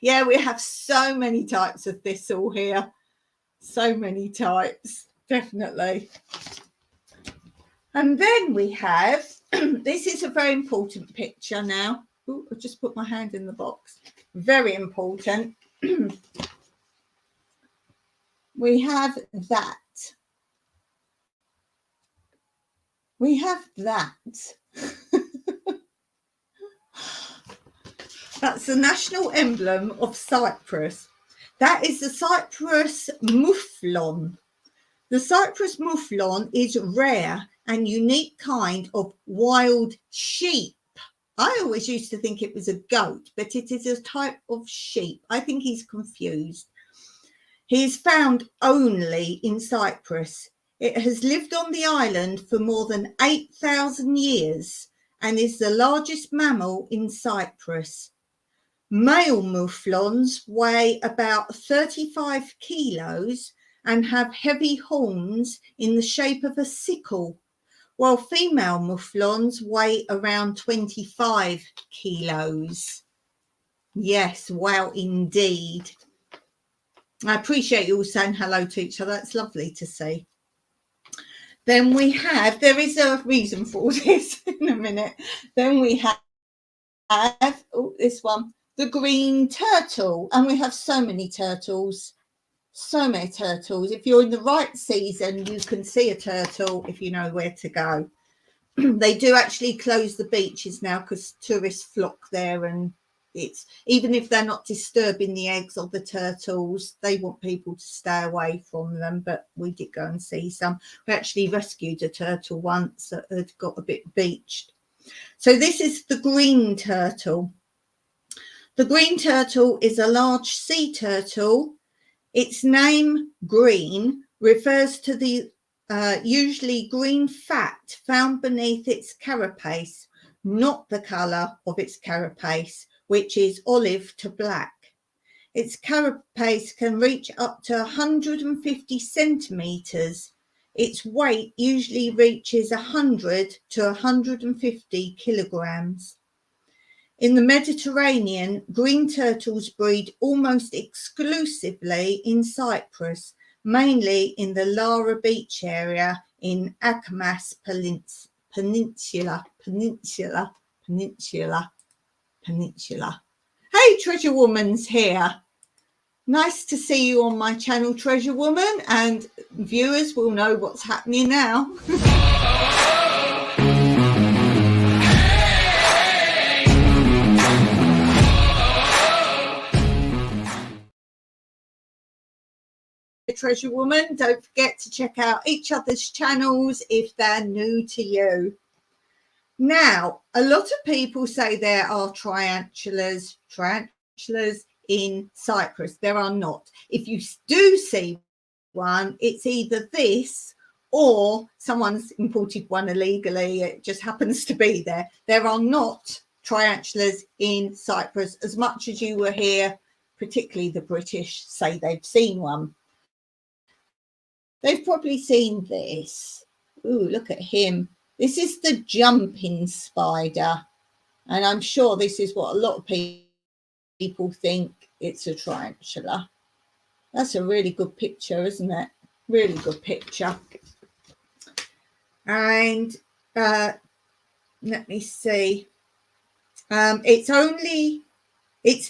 Speaker 1: Yeah, we have so many types of thistle here. So many types, definitely. And then we have, this is a very important picture now. Oh, I just put my hand in the box. Very important. We have that. We have that. That's the national emblem of Cyprus. That is the Cyprus mouflon. The Cyprus mouflon is rare and unique kind of wild sheep. I always used to think it was a goat, but it is a type of sheep. I think he's confused. He is found only in Cyprus. It has lived on the island for more than 8,000 years and is the largest mammal in Cyprus. Male mouflons weigh about 35 kilos and have heavy horns in the shape of a sickle, while female mouflons weigh around 25 kilos. Yes, wow, indeed. I appreciate you all saying hello to each other. It's lovely to see. Then we have, there is a reason for all this in a minute. Then we have, this one, the green turtle. And we have so many turtles. So many turtles. If you're in the right season, you can see a turtle if you know where to go. They do actually close the beaches now because tourists flock there, and it's, even if they're not disturbing the eggs of the turtles, they want people to stay away from them. But we did go and see some. We actually rescued a turtle once that had got a bit beached. So this is the green turtle. The green turtle is a large sea turtle. Its name, green, refers to the usually green fat found beneath its carapace, not the colour of its carapace, which is olive to black. Its carapace can reach up to 150 centimetres. Its weight usually reaches 100 to 150 kilograms. In the Mediterranean, green turtles breed almost exclusively in Cyprus, mainly in the Lara beach area in Akamas Peninsula. Hey, Treasure Woman's here. Nice to see you on my channel, Treasure Woman, and viewers will know what's happening now. Treasure Woman, don't forget to check out each other's channels if they're new to you. Now, a lot of people say there are tarantulas in Cyprus. There are not. If you do see one, it's either this or someone's imported one illegally. It just happens to be there. There are not triantulas in Cyprus, as much as you will hear, particularly the British, say they've seen one. They've probably seen this. Ooh, look at him. This is the jumping spider. And I'm sure this is what a lot of people think it's a tarantula. That's a really good picture, isn't it? Really good picture. And let me see. It's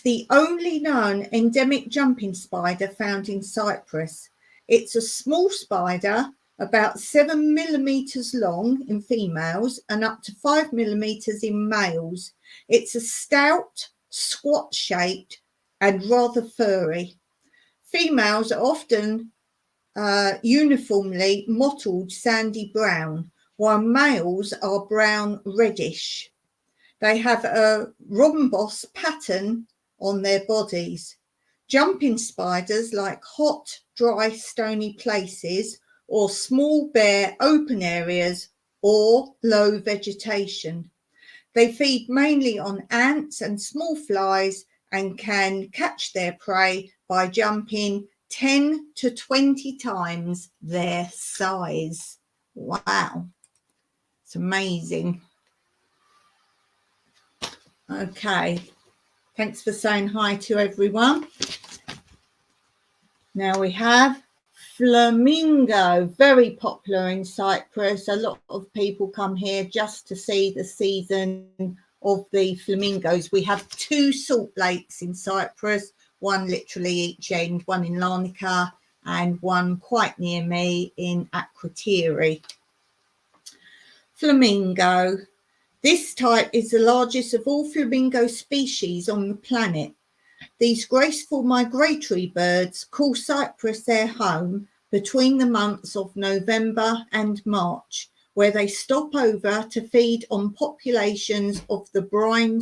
Speaker 1: the only known endemic jumping spider found in Cyprus. It's a small spider, about 7 millimeters long in females and up to 5 millimeters in males. It's a stout, squat-shaped and rather furry. Females are often uniformly mottled sandy brown, while males are brown reddish. They have a rhombus pattern on their bodies. Jumping spiders like hot, dry, stony places or small, bare, open areas or low vegetation. They feed mainly on ants and small flies and can catch their prey by jumping 10 to 20 times their size. Wow, it's amazing. Okay, thanks for saying hi to everyone. Now we have flamingo, very popular in Cyprus. A lot of people come here just to see the season of the flamingos. We have 2 salt lakes in Cyprus, one literally each end, one in Larnaca and one quite near me in Akrotiri. Flamingo. This type is the largest of all flamingo species on the planet. These graceful migratory birds call Cyprus their home between the months of November and March, where they stop over to feed on populations of the brine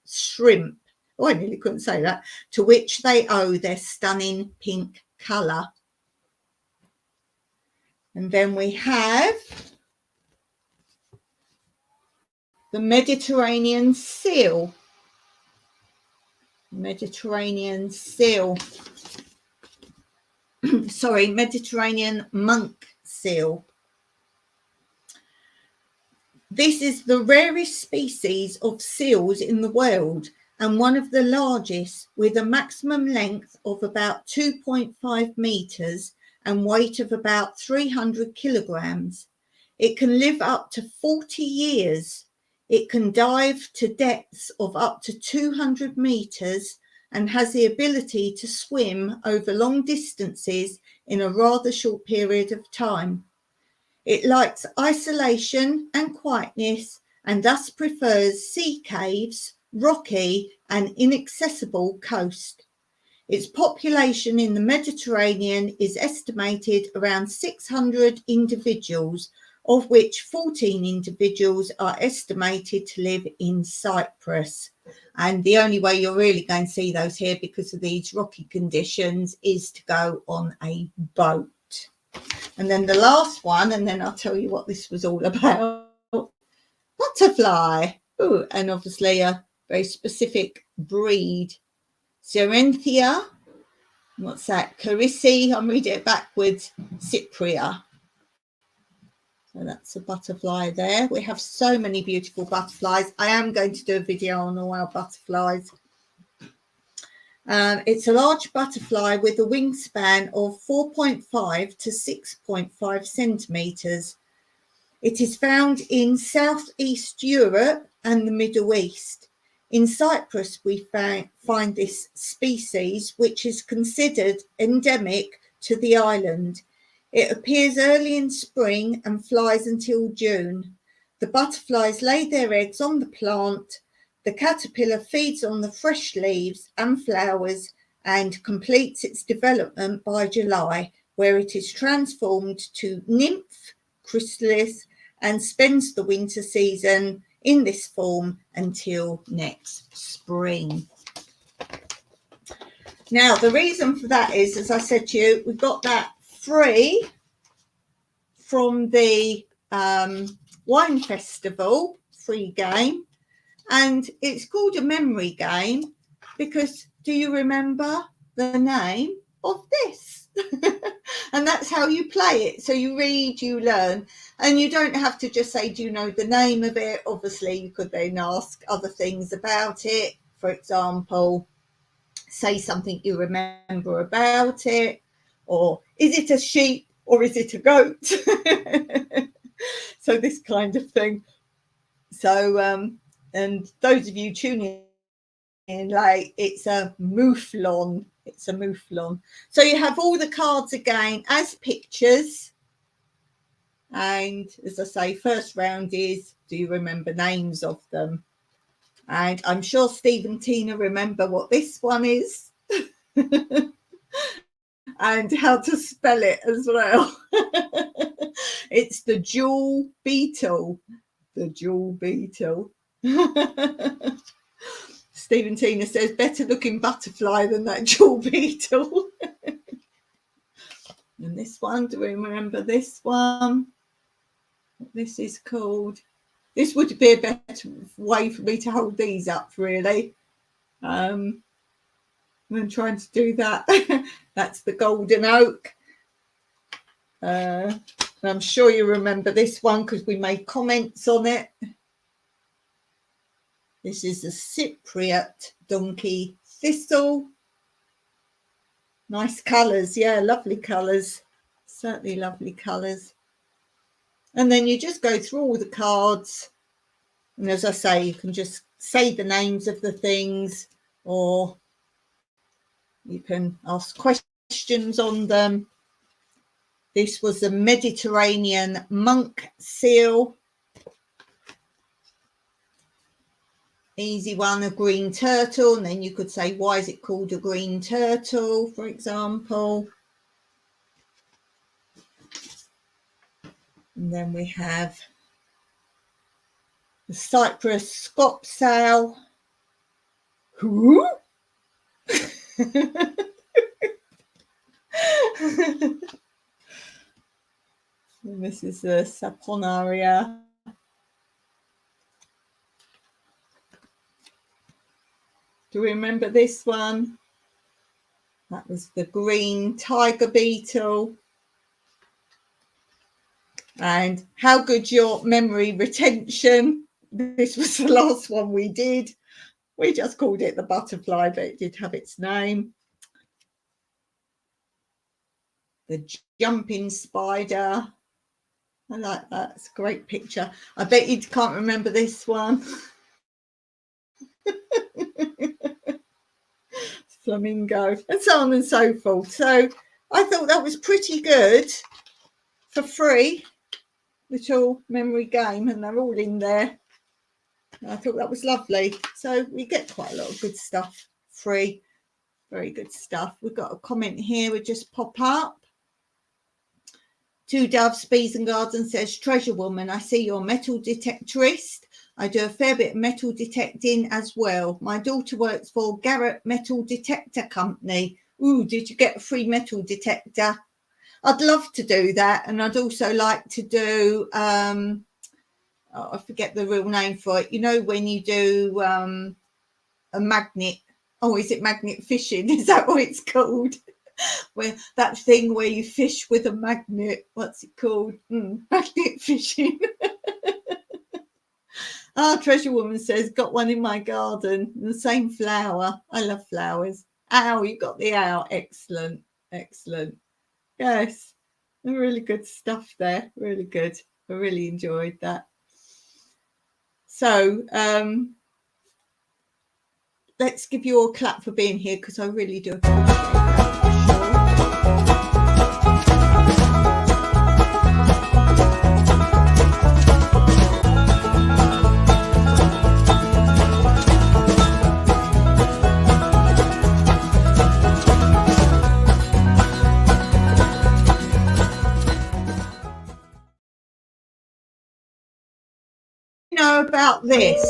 Speaker 1: shrimp. Oh, I nearly couldn't say that, to which they owe their stunning pink colour. And then we have the Mediterranean seal. Mediterranean seal. Sorry, Mediterranean monk seal. This is the rarest species of seals in the world and one of the largest, with a maximum length of about 2.5 meters and weight of about 300 kilograms. It can live up to 40 years. It can dive to depths of up to 200 meters and has the ability to swim over long distances in a rather short period of time. It likes isolation and quietness and thus prefers sea caves, rocky and inaccessible coast. Its population in the Mediterranean is estimated around 600 individuals, of which 14 individuals are estimated to live in Cyprus. And the only way you're really going to see those here because of these rocky conditions is to go on a boat. And then the last one, and then I'll tell you what this was all about. Butterfly. Ooh, and obviously a very specific breed. Xerenthia. What's that? Carissi. I'm reading it backwards. Cypria. So that's a butterfly there. We have so many beautiful butterflies. I am going to do a video on all our butterflies. It's a large butterfly with a wingspan of 4.5 to 6.5 centimetres. It is found in Southeast Europe and the Middle East. In Cyprus, we find this species, which is considered endemic to the island. It appears early in spring and flies until June. The butterflies lay their eggs on the plant. The caterpillar feeds on the fresh leaves and flowers and completes its development by July, where it is transformed to nymph, chrysalis, and spends the winter season in this form until next spring. Now, the reason for that is, as I said to you, we got that free from the wine festival, free game. And it's called a memory game because do you remember the name of this? And that's how you play it. So you read, you learn, and you don't have to just say, do you know the name of it? Obviously, you could then ask other things about it. For example, say something you remember about it, or is it a sheep or is it a goat? So this kind of thing. So, and those of you tuning in late, it's a mouflon. It's a mouflon. So you have all the cards again as pictures. And as I say, first round is, do you remember names of them? And I'm sure Steve and Tina remember what this one is. And how to spell it as well. It's the jewel beetle. The jewel beetle. Steve and Tina says, better looking butterfly than that jewel beetle. And this one, do we remember this one? What this is called? This would be a better way for me to hold these up, really. I'm trying to do that. That's the golden oak. I'm sure you remember this one because we made comments on it. This is a Cypriot donkey thistle. Nice colours, yeah, lovely colours. Certainly lovely colours. And then you just go through all the cards. And as I say, you can just say the names of the things, or you can ask questions on them. This was a Mediterranean monk seal. Easy one, a green turtle. And then you could say, why is it called a green turtle, for example? And then we have the Cyprus scopsow. Who? And this is the Saponaria. Do you remember this one? That was the green tiger beetle. And how good your memory retention. This was the last one we did. We just called it the butterfly, but it did have its name. The jumping spider. I like that. It's a great picture. I bet you can't remember this one. Flamingo, and so on and so forth. So I thought that was pretty good for free. Little memory game, and they're all in there. I thought that was lovely. So we get quite a lot of good stuff free. Very good stuff. We've got a comment here. We just pop up. Two Doves, Bees and Gardens says, Treasure Woman, I see you're a metal detectorist. I do a fair bit of metal detecting as well. My daughter works for Garrett Metal Detector Company. Ooh, did you get a free metal detector? I'd love to do that. And I'd also like to do, I forget the real name for it. You know, when you do a magnet. Oh, is it magnet fishing? Is that what it's called? Where that thing where you fish with a magnet, what's it called? Magnet fishing. Treasure Woman says, got one in my garden, the same flower. I love flowers. Ow, you got the owl. Excellent. Excellent. Yes, really good stuff there. Really good. I really enjoyed that. So let's give you all a clap for being here because I really do appreciate that. Know about this.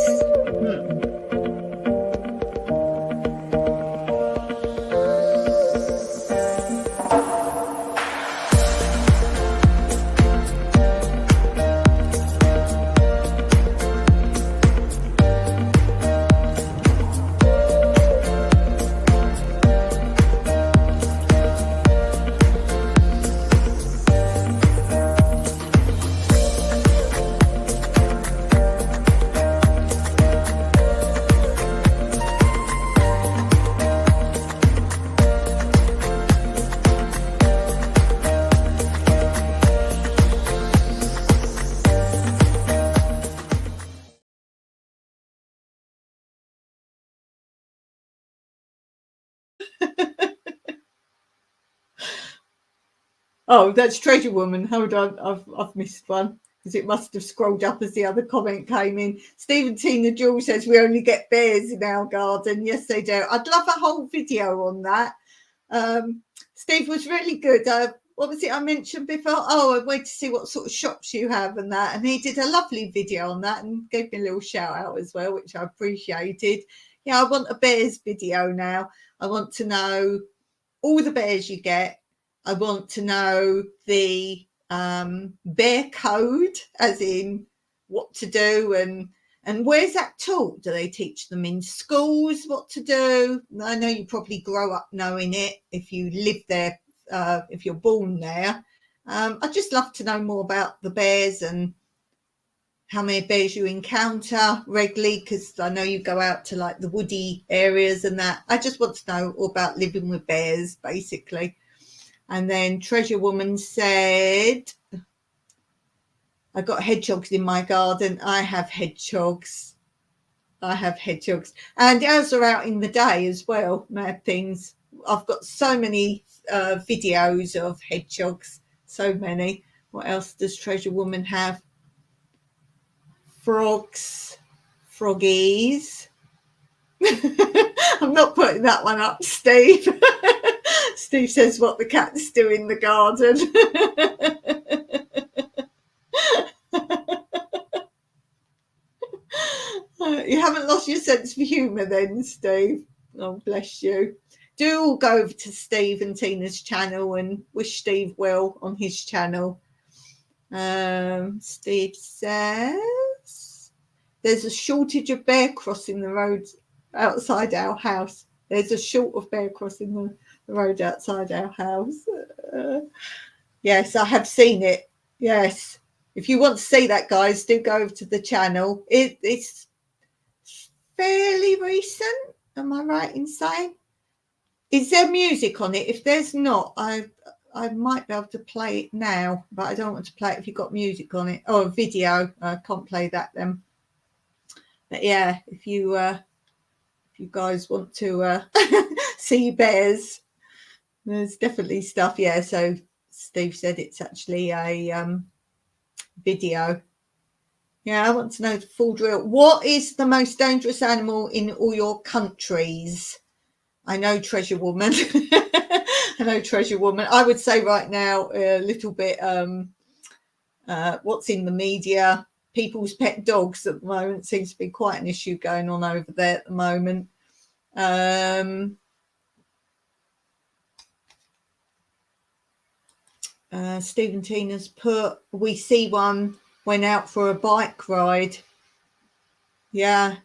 Speaker 1: Oh, that's Treasure Woman. Hold on, I've missed one because it must have scrolled up as the other comment came in. Stephen Tina Jewel says we only get bears in our garden. Yes, they do. I'd love a whole video on that. Steve was really good. What was it I mentioned before? Oh, I wait to see what sort of shops you have and that. And he did a lovely video on that and gave me a little shout out as well, which I appreciated. Yeah, I want a bears video now. I want to know all the bears you get. I want to know the bear code, as in what to do and where's that taught? Do they teach them in schools what to do? I know you probably grow up knowing it if you live there, if you're born there. I'd just love to know more about the bears and how many bears you encounter regularly, because I know you go out to like the woody areas and that. I just want to know all about living with bears, basically. And then Treasure Woman said, I got hedgehogs in my garden. I have hedgehogs. And ours are out in the day as well, mad things. I've got so many videos of hedgehogs, so many. What else does Treasure Woman have? Frogs, froggies. I'm not putting that one up, Steve. Steve says what the cats do in the garden. You haven't lost your sense of humour then, Steve. Oh, bless you. Do all go over to Steve and Tina's channel and wish Steve well on his channel. Steve says there's a shortage of bear crossing the road outside our house. There's a short of bear crossing the road outside our house. Yes, I have seen it. Yes. If you want to see that, guys, do go over to the channel. It's fairly recent. Am I right in saying? Is there music on it? If there's not, I might be able to play it now, but I don't want to play it if you've got music on it. Oh, a video. I can't play that then. But yeah, if you guys want to see bears, there's definitely stuff. Yeah, so Steve said it's actually a video. Yeah, I want to know the full drill. What is the most dangerous animal in all your countries? I know Treasure Woman. I know Treasure Woman. I would say right now a little bit what's in the media. People's pet dogs at the moment seems to be quite an issue going on over there at the moment. Stephen Tina's put, we see one, went out for a bike ride. Yeah.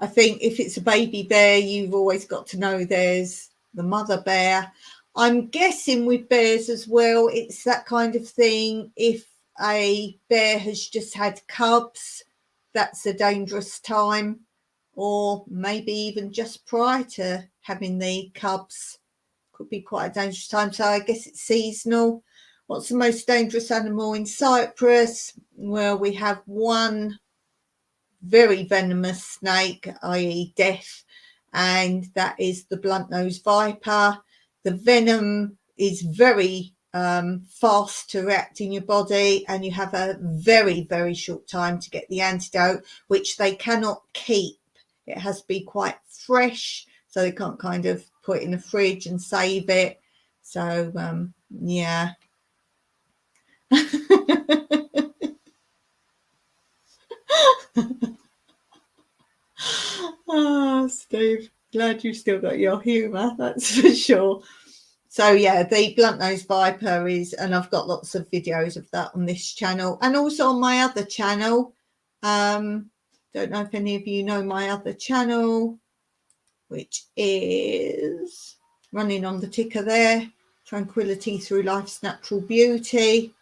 Speaker 1: I think if it's a baby bear, you've always got to know there's the mother bear. I'm guessing with bears as well, it's that kind of thing. If a bear has just had cubs, that's a dangerous time. Or maybe even just prior to having the cubs, could be quite a dangerous time. So I guess it's seasonal. What's the most dangerous animal in Cyprus? Well, we have one very venomous snake, i.e. death, and that is the blunt-nosed viper. The venom is very fast to react in your body, and you have a very, very short time to get the antidote, which they cannot keep. It has to be quite fresh, so they can't kind of put it in the fridge and save it. So, yeah. Oh, Steve, glad you still got your humour, that's for sure. So yeah, the blunt-nosed viper is, and I've got lots of videos of that on this channel and also on my other channel. Don't know if any of you know my other channel, which is running on the ticker there, Tranquility Through Life's Natural Beauty.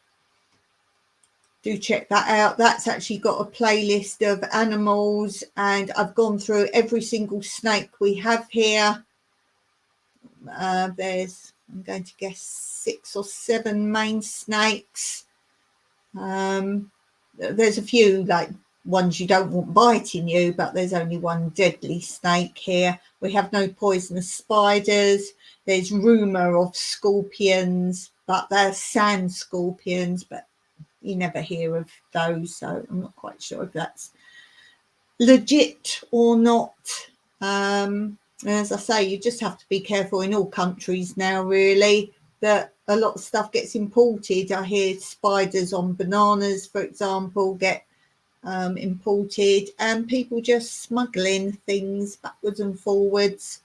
Speaker 1: Do check that out. That's actually got a playlist of animals, and I've gone through every single snake we have here. There's, I'm going to guess, 6 or 7 main snakes. There's a few like ones you don't want biting you, but there's only one deadly snake here. We have no poisonous spiders. There's rumour of scorpions, but they're sand scorpions, but you never hear of those, so I'm not quite sure if that's legit or not. As I say, you just have to be careful in all countries now, really, that a lot of stuff gets imported. I hear spiders on bananas, for example, get imported, and people just smuggling things backwards and forwards.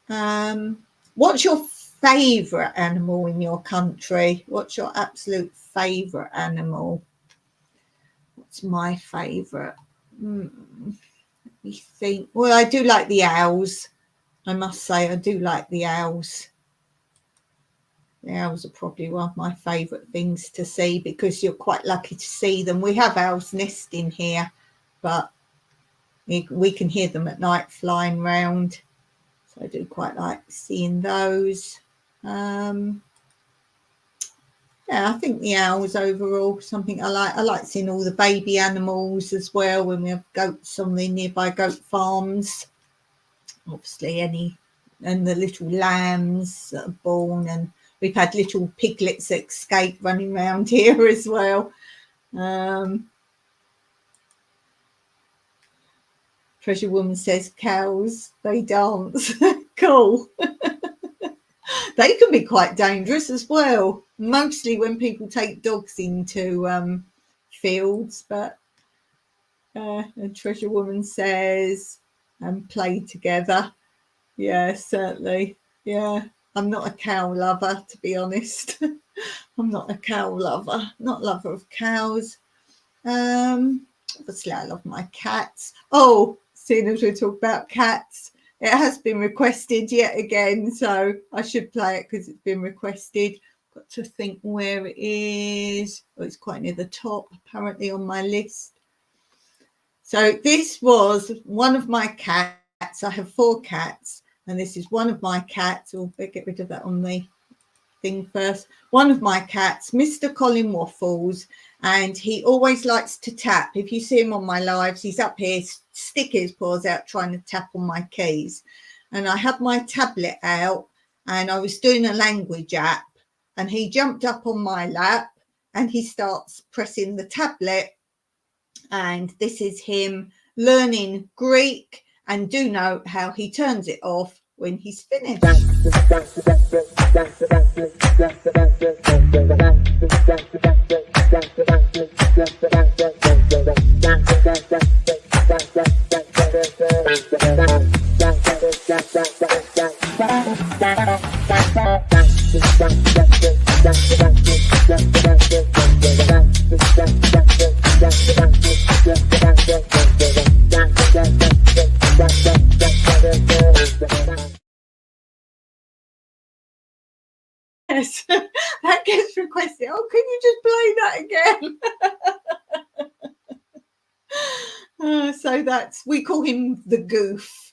Speaker 1: What's your favourite animal in your country? What's your absolute favourite animal? What's my favourite? Let me think. Well, I do like the owls. I must say, I do like the owls. The owls are probably one of my favourite things to see, because you're quite lucky to see them. We have owls nesting here, but we can hear them at night flying round. So I do quite like seeing those. Yeah, I think the owls overall something I like. I like seeing all the baby animals as well when we have goats on the nearby goat farms. Obviously, and the little lambs that are born, and we've had little piglets that escape running around here as well. Treasure Woman says cows, they dance. Cool. They can be quite dangerous as well, mostly when people take dogs into fields. But the Treasure Woman says, and play together. Yeah, certainly. Yeah, I'm not a cow lover, to be honest. I'm not a cow lover, not lover of cows. Obviously, I love my cats. Oh, seeing as we talk about cats, it has been requested yet again, so I should play it because it's been requested. Got to think where it is. Oh, it's quite near the top, apparently, on my list. So this was one of my cats. I have 4 cats, and this is one of my cats. Oh, better get rid of that on the thing first. One of my cats, Mr. Colin Waffles, and he always likes to tap. If you see him on my lives, he's up here, sticking his paws out, trying to tap on my keys. And I had my tablet out, and I was doing a language app, and he jumped up on my lap, and he starts pressing the tablet. And this is him learning Greek, and do note how he turns it off when he's finished. Yes, that gets requested. Oh, can you just play that again? So that's, we call him the Goof,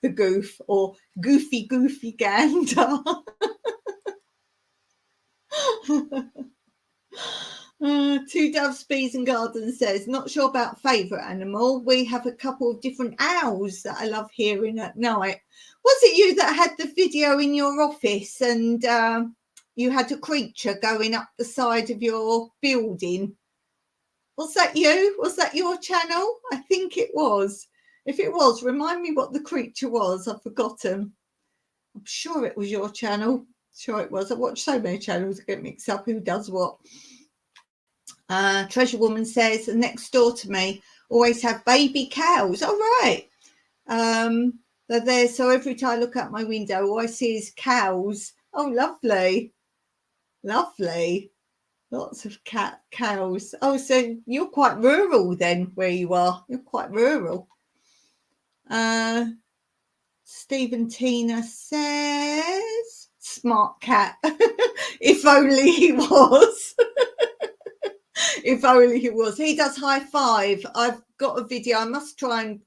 Speaker 1: the Goof, or Goofy Gander. Two Doves, Bees and Gardens says, not sure about favourite animal. We have a couple of different owls that I love hearing at night. Was it you that had the video in your office, and you had a creature going up the side of your building? Was that you? Was that your channel? I think it was. If it was, remind me what the creature was. I've forgotten. I'm sure it was your channel. Sure it was. I watch so many channels, I get mixed up who does what. Treasure Woman says, next door to me always have baby cows. All right. They're there, so every time I look out my window, all I see is cows. Oh, lovely. Lovely. Lots of cows. Oh, so you're quite rural then, where you are. You're quite rural. Stephen Tina says, smart cat. If only he was. If only he was. He does high five. I've got a video. I must try and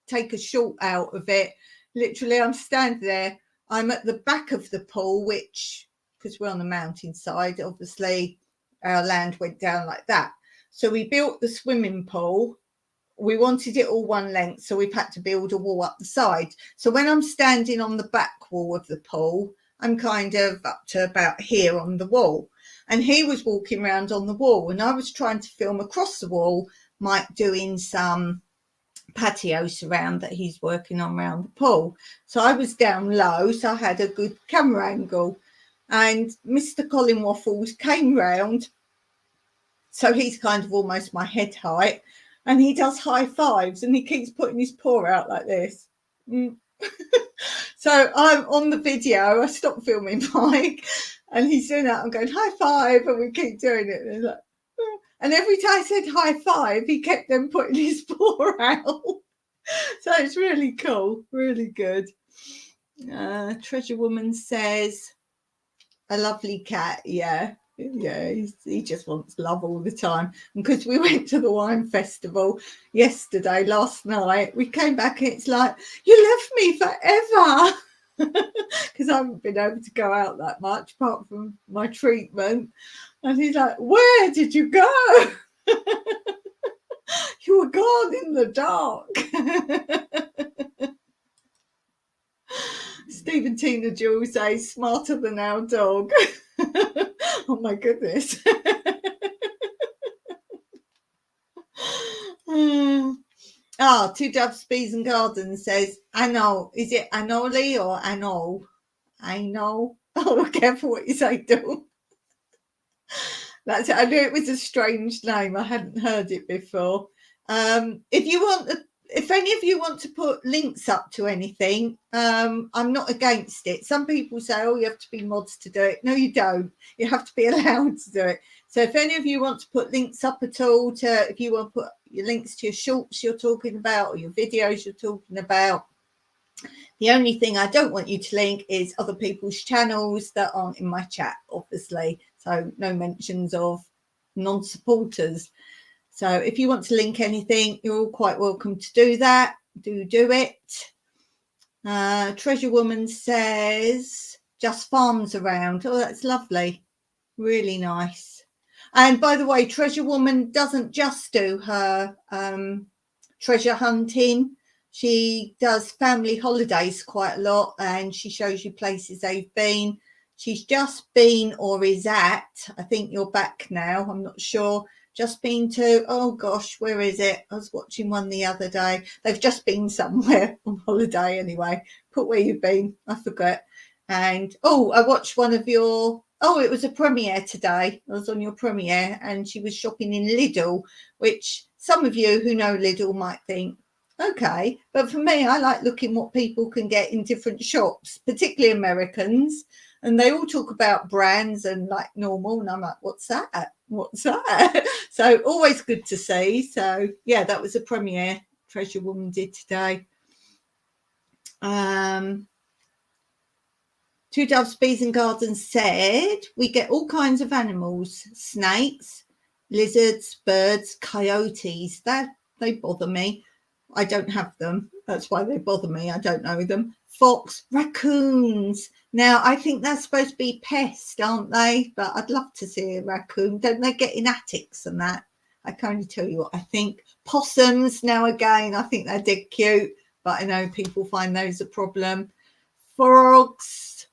Speaker 1: take a short out of it. Literally, I'm standing there. I'm at the back of the pool, which, because we're on the mountainside, obviously our land went down like that. So we built the swimming pool. We wanted it all one length, so we've had to build a wall up the side. So when I'm standing on the back wall of the pool, I'm kind of up to about here on the wall, and he was walking around on the wall, and I was trying to film across the wall, Mike doing some patio surround that he's working on around the pool. So I was down low, so I had a good camera angle, and Mr. Colin Waffles came round, so he's kind of almost my head height, and he does high fives, and he keeps putting his paw out like this. So I'm on the video, I stopped filming Mike, and he's doing that. I'm going high five, and we keep doing it. And, like, and every time I said high five, he kept then putting his paw out. So it's really cool, really good. Treasure Woman says, a lovely cat. Yeah, he just wants love all the time. And because we went to the wine festival last night, we came back and it's like, you left me forever. Because I haven't been able to go out that much apart from my treatment. And he's like, where did you go? You were gone in the dark. Stephen Tina Jewel says, smarter than our dog. Oh my goodness. Two Doves, Bees and Gardens says, Anol. Is it Anoli or Anol? Anol. Oh, careful what you say, Dawn. That's it. I knew it was a strange name. I hadn't heard it before. If any of you want to put links up to anything, I'm not against it. Some people say, oh, you have to be mods to do it. No, you don't. You have to be allowed to do it. So if any of you want to put links up at all, if you want to put your links to your shorts you're talking about or your videos you're talking about, the only thing I don't want you to link is other people's channels that aren't in my chat, obviously. So no mentions of non-supporters. So if you want to link anything, you're all quite welcome to do that. Do it. Treasure Woman says, just farms around. Oh, that's lovely. Really nice. And by the way, Treasure Woman doesn't just do her treasure hunting. She does family holidays quite a lot, and she shows you places they've been. She's just been or is at, I think you're back now, I'm not sure, just been to, oh gosh, where is it? I was watching one the other day. They've just been somewhere on holiday anyway. Put where you've been, I forget. And, I watched one of your, it was a premiere today. I was on your premiere and she was shopping in Lidl, which some of you who know Lidl might think, okay. But for me, I like looking what people can get in different shops, particularly Americans. And they all talk about brands and like normal. And I'm like, what's that? What's that? So always good to see. So, yeah, that was a premiere Treasure Woman did today. Two Doves, Bees and Gardens said, we get all kinds of animals, snakes, lizards, birds, coyotes. They bother me. I don't have them. That's why they bother me. I don't know them. Fox, raccoons. Now, I think they're supposed to be pests, aren't they? But I'd love to see a raccoon. Don't they get in attics and that? I can only tell you what I think. Possums, now again, I think they're dead cute. But I know people find those a problem. Frogs,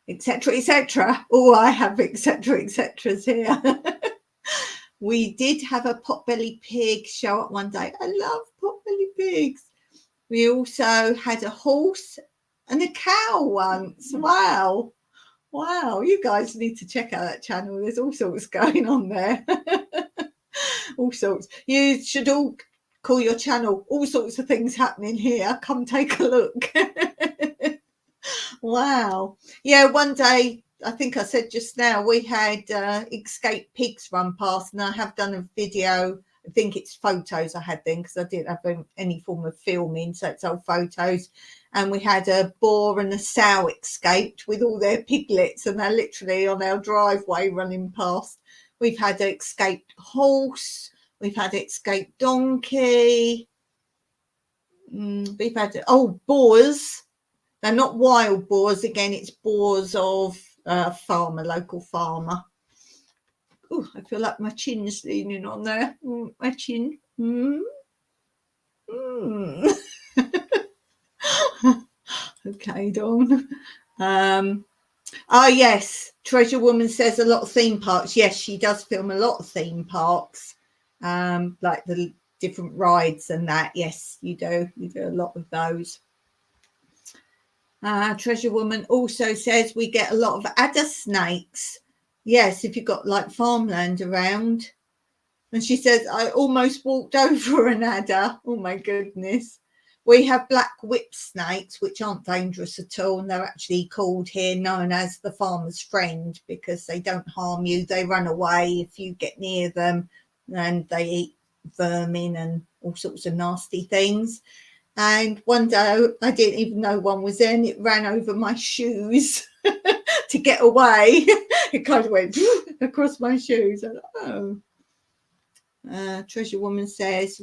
Speaker 1: etc., etc. Oh, I have etc., etc. here. We did have a potbelly pig show up one day. I love potbelly pigs. We also had a horse and a cow once. Wow. You guys need to check out that channel. There's all sorts going on there. All sorts. You should all call your channel All Sorts of Things Happening Here. Come take a look. Wow. Yeah, one day, I think I said just now, we had escaped pigs run past, and I have done a video. I think it's photos I had then because I didn't have any form of filming, so it's all photos. And we had a boar and a sow escaped with all their piglets, and they're literally on our driveway running past. We've had an escaped horse. We've had an escaped donkey. We've had, boars. They're not wild boars. Again, it's boars of farmer, local farmer. Oh, I feel like my chin's leaning on there. My chin. Okay, Dawn. Oh, yes. Treasure Woman says a lot of theme parks. Yes, she does film a lot of theme parks, like the different rides and that. Yes, you do. You do a lot of those. Treasure Woman also says we get a lot of adder snakes. Yes, if you've got like farmland around. And she says, I almost walked over an adder. Oh, my goodness. We have black whip snakes, which aren't dangerous at all. And they're actually called here known as the farmer's friend because they don't harm you. They run away if you get near them, and they eat vermin and all sorts of nasty things. And one day I didn't even know one was there, and it ran over my shoes to get away. It kind of went across my shoes. I thought, oh. Treasure Woman says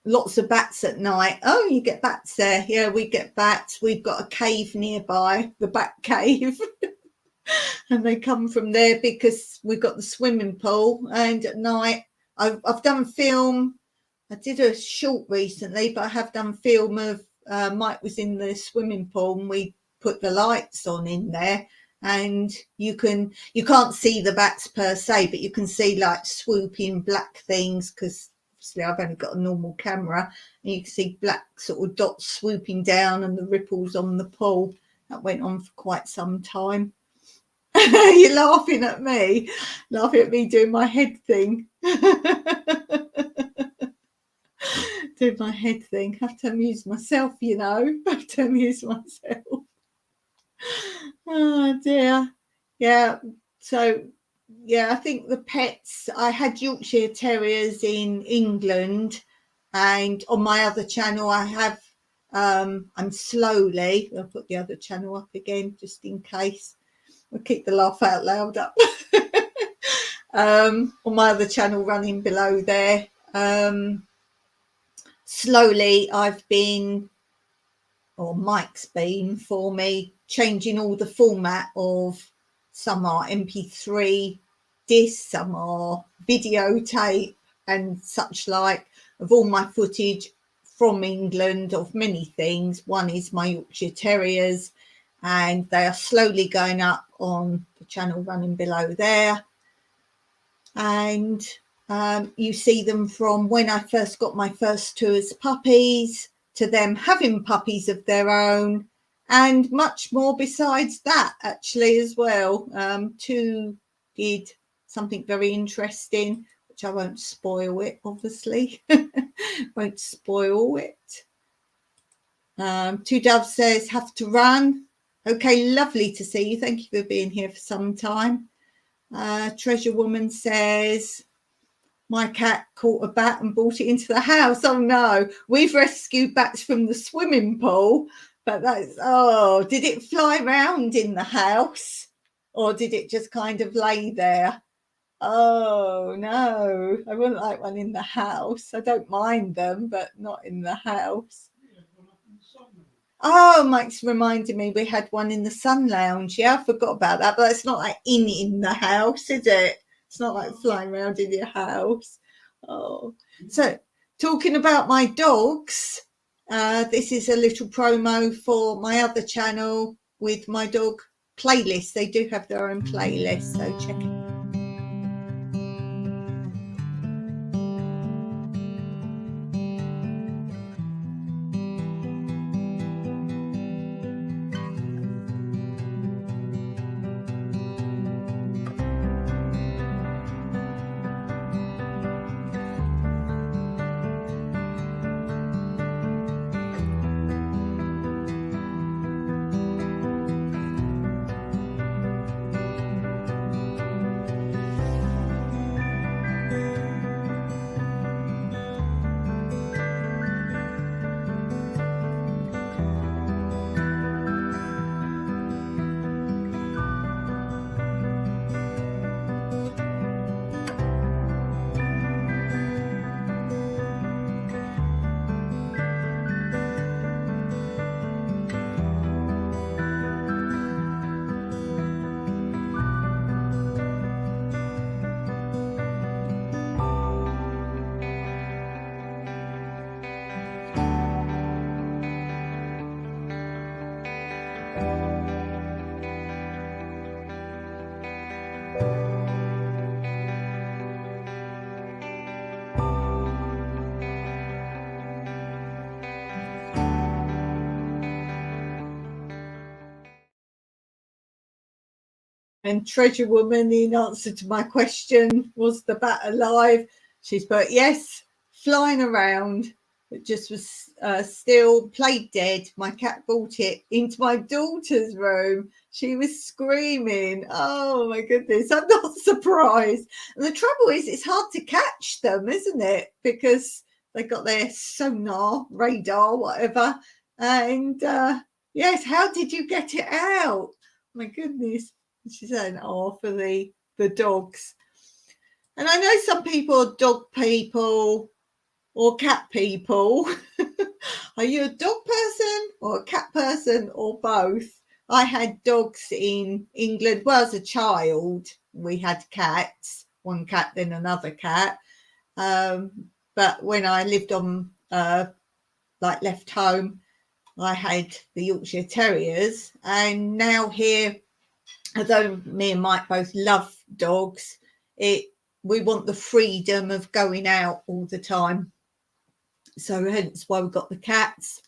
Speaker 1: lots of bats at night. Oh, you get bats there. Yeah, we get bats. We've got a cave nearby, the Bat Cave. And they come from there because we've got the swimming pool. And at night, I've done film. I did a short recently, but I have done film of Mike was in the swimming pool and we put the lights on in there. And you can't see the bats per se, but you can see like swooping black things because obviously I've only got a normal camera, and you can see black sort of dots swooping down and the ripples on the pool. That went on for quite some time. You're laughing at me doing my head thing. Doing my head thing. I have to amuse myself, you know. I have to amuse myself. Oh dear. Yeah. So yeah, I think the pets, I had Yorkshire Terriers in England, and on my other channel I have I'm slowly, I'll put the other channel up again just in case. I'll keep the laugh out loud up. On my other channel running below there. Slowly I've been, or Mike's been for me, changing all the format of, some are MP3 discs, some are videotape and such like, of all my footage from England of many things. One is my Yorkshire Terriers, and they are slowly going up on the channel running below there. And you see them from when I first got my first two as puppies, to them having puppies of their own, and much more besides that actually as well. Two did something very interesting, which I won't spoil it, obviously. Won't spoil it. Two Doves says, have to run. Okay, lovely to see you. Thank you for being here for some time. Treasure Woman says, my cat caught a bat and brought it into the house. Oh no, we've rescued bats from the swimming pool, but that's, oh, did it fly around in the house or did it just kind of lay there? Oh no, I wouldn't like one in the house. I don't mind them, but not in the house. Oh, Mike's reminded me we had one in the sun lounge. Yeah, I forgot about that, but it's not like in the house, is it? It's not like flying around in your house. Oh, so talking about my dogs, this is a little promo for my other channel with my dog playlist. They do have their own playlist, so check it. And Treasure Woman, in answer to my question, was the bat alive? She's put, yes, flying around. It just was still played dead. My cat brought it into my daughter's room. She was screaming. Oh my goodness, I'm not surprised. And the trouble is, it's hard to catch them, isn't it? Because they got their sonar, radar, whatever. And yes, how did you get it out? My goodness. She's saying, oh, for the dogs. And I know some people are dog people or cat people. Are you a dog person or a cat person or both? I had dogs in England. Well, as a child, we had cats, one cat, then another cat. But when I lived on, left home, I had the Yorkshire Terriers. And now here, although me and Mike both love dogs, we want the freedom of going out all the time. So hence why we've got the cats.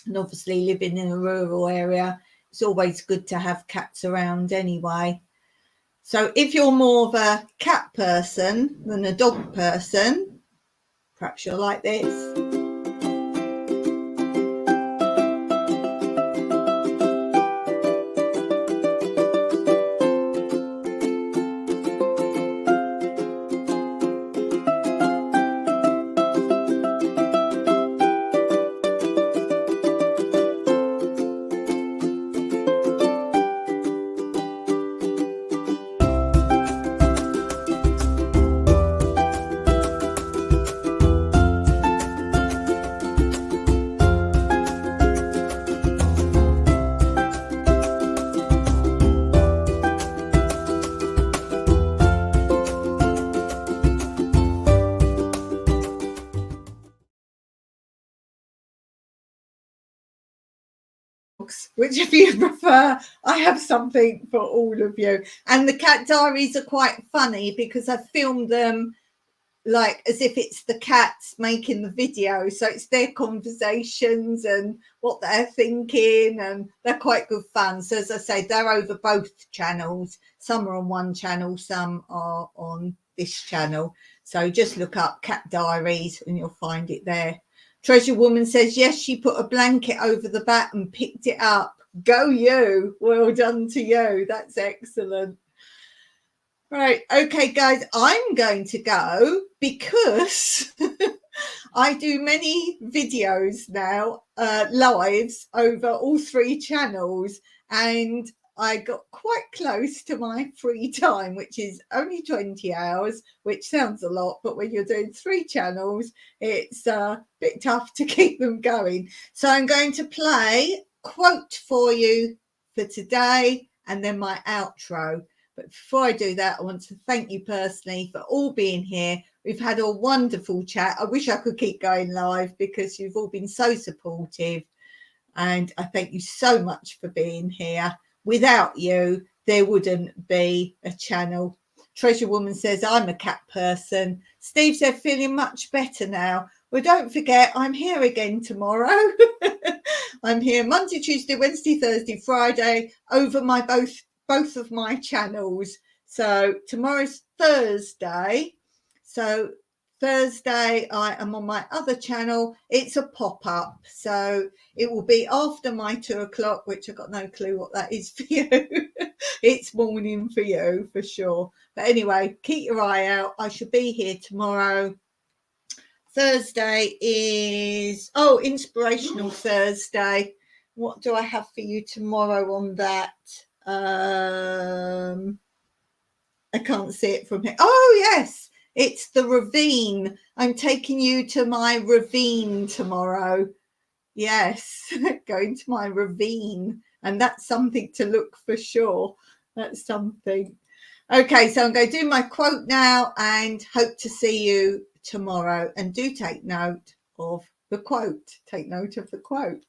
Speaker 1: And obviously living in a rural area, it's always good to have cats around anyway. So if you're more of a cat person than a dog person, perhaps you'll like this. Whichever you prefer, I have something for all of you. And the cat diaries are quite funny because I filmed them like as if it's the cats making the video, so it's their conversations and what they're thinking, and they're quite good fun. So as I say, they're over both channels. Some are on one channel, some are on this channel. So just look up Cat Diaries and you'll find it there. Treasure Woman says, yes, she put a blanket over the bat and picked it up. Go you. Well done to you. That's excellent. Right. Okay, guys, I'm going to go because I do many videos now, lives over all three channels, and I got quite close to my free time, which is only 20 hours, which sounds a lot, but when you're doing three channels, it's a bit tough to keep them going. So I'm going to play quote for you for today and then my outro. But before I do that, I want to thank you personally for all being here. We've had a wonderful chat. I wish I could keep going live because you've all been so supportive. And I thank you so much for being here. Without you, there wouldn't be a channel. Treasure Woman says, I'm a cat person. Steve said, feeling much better now. Well, don't forget, I'm here again tomorrow. I'm here Monday, Tuesday, Wednesday, Thursday, Friday over my both of my channels. So tomorrow's Thursday. So Thursday I am on my other channel. It's a pop-up, so it will be after my 2 o'clock, which I've got no clue what that is for you. It's morning for you for sure. But anyway, keep your eye out. I should be here tomorrow. Thursday is Inspirational Thursday. What do I have for you tomorrow on that? I can't see it from here. Oh yes, it's the ravine. I'm taking you to my ravine tomorrow. Yes, going to my ravine, and that's something to look for sure. That's something. Okay, so I'm going to do my quote now and hope to see you tomorrow. And do take note of the quote. Take note of the quote.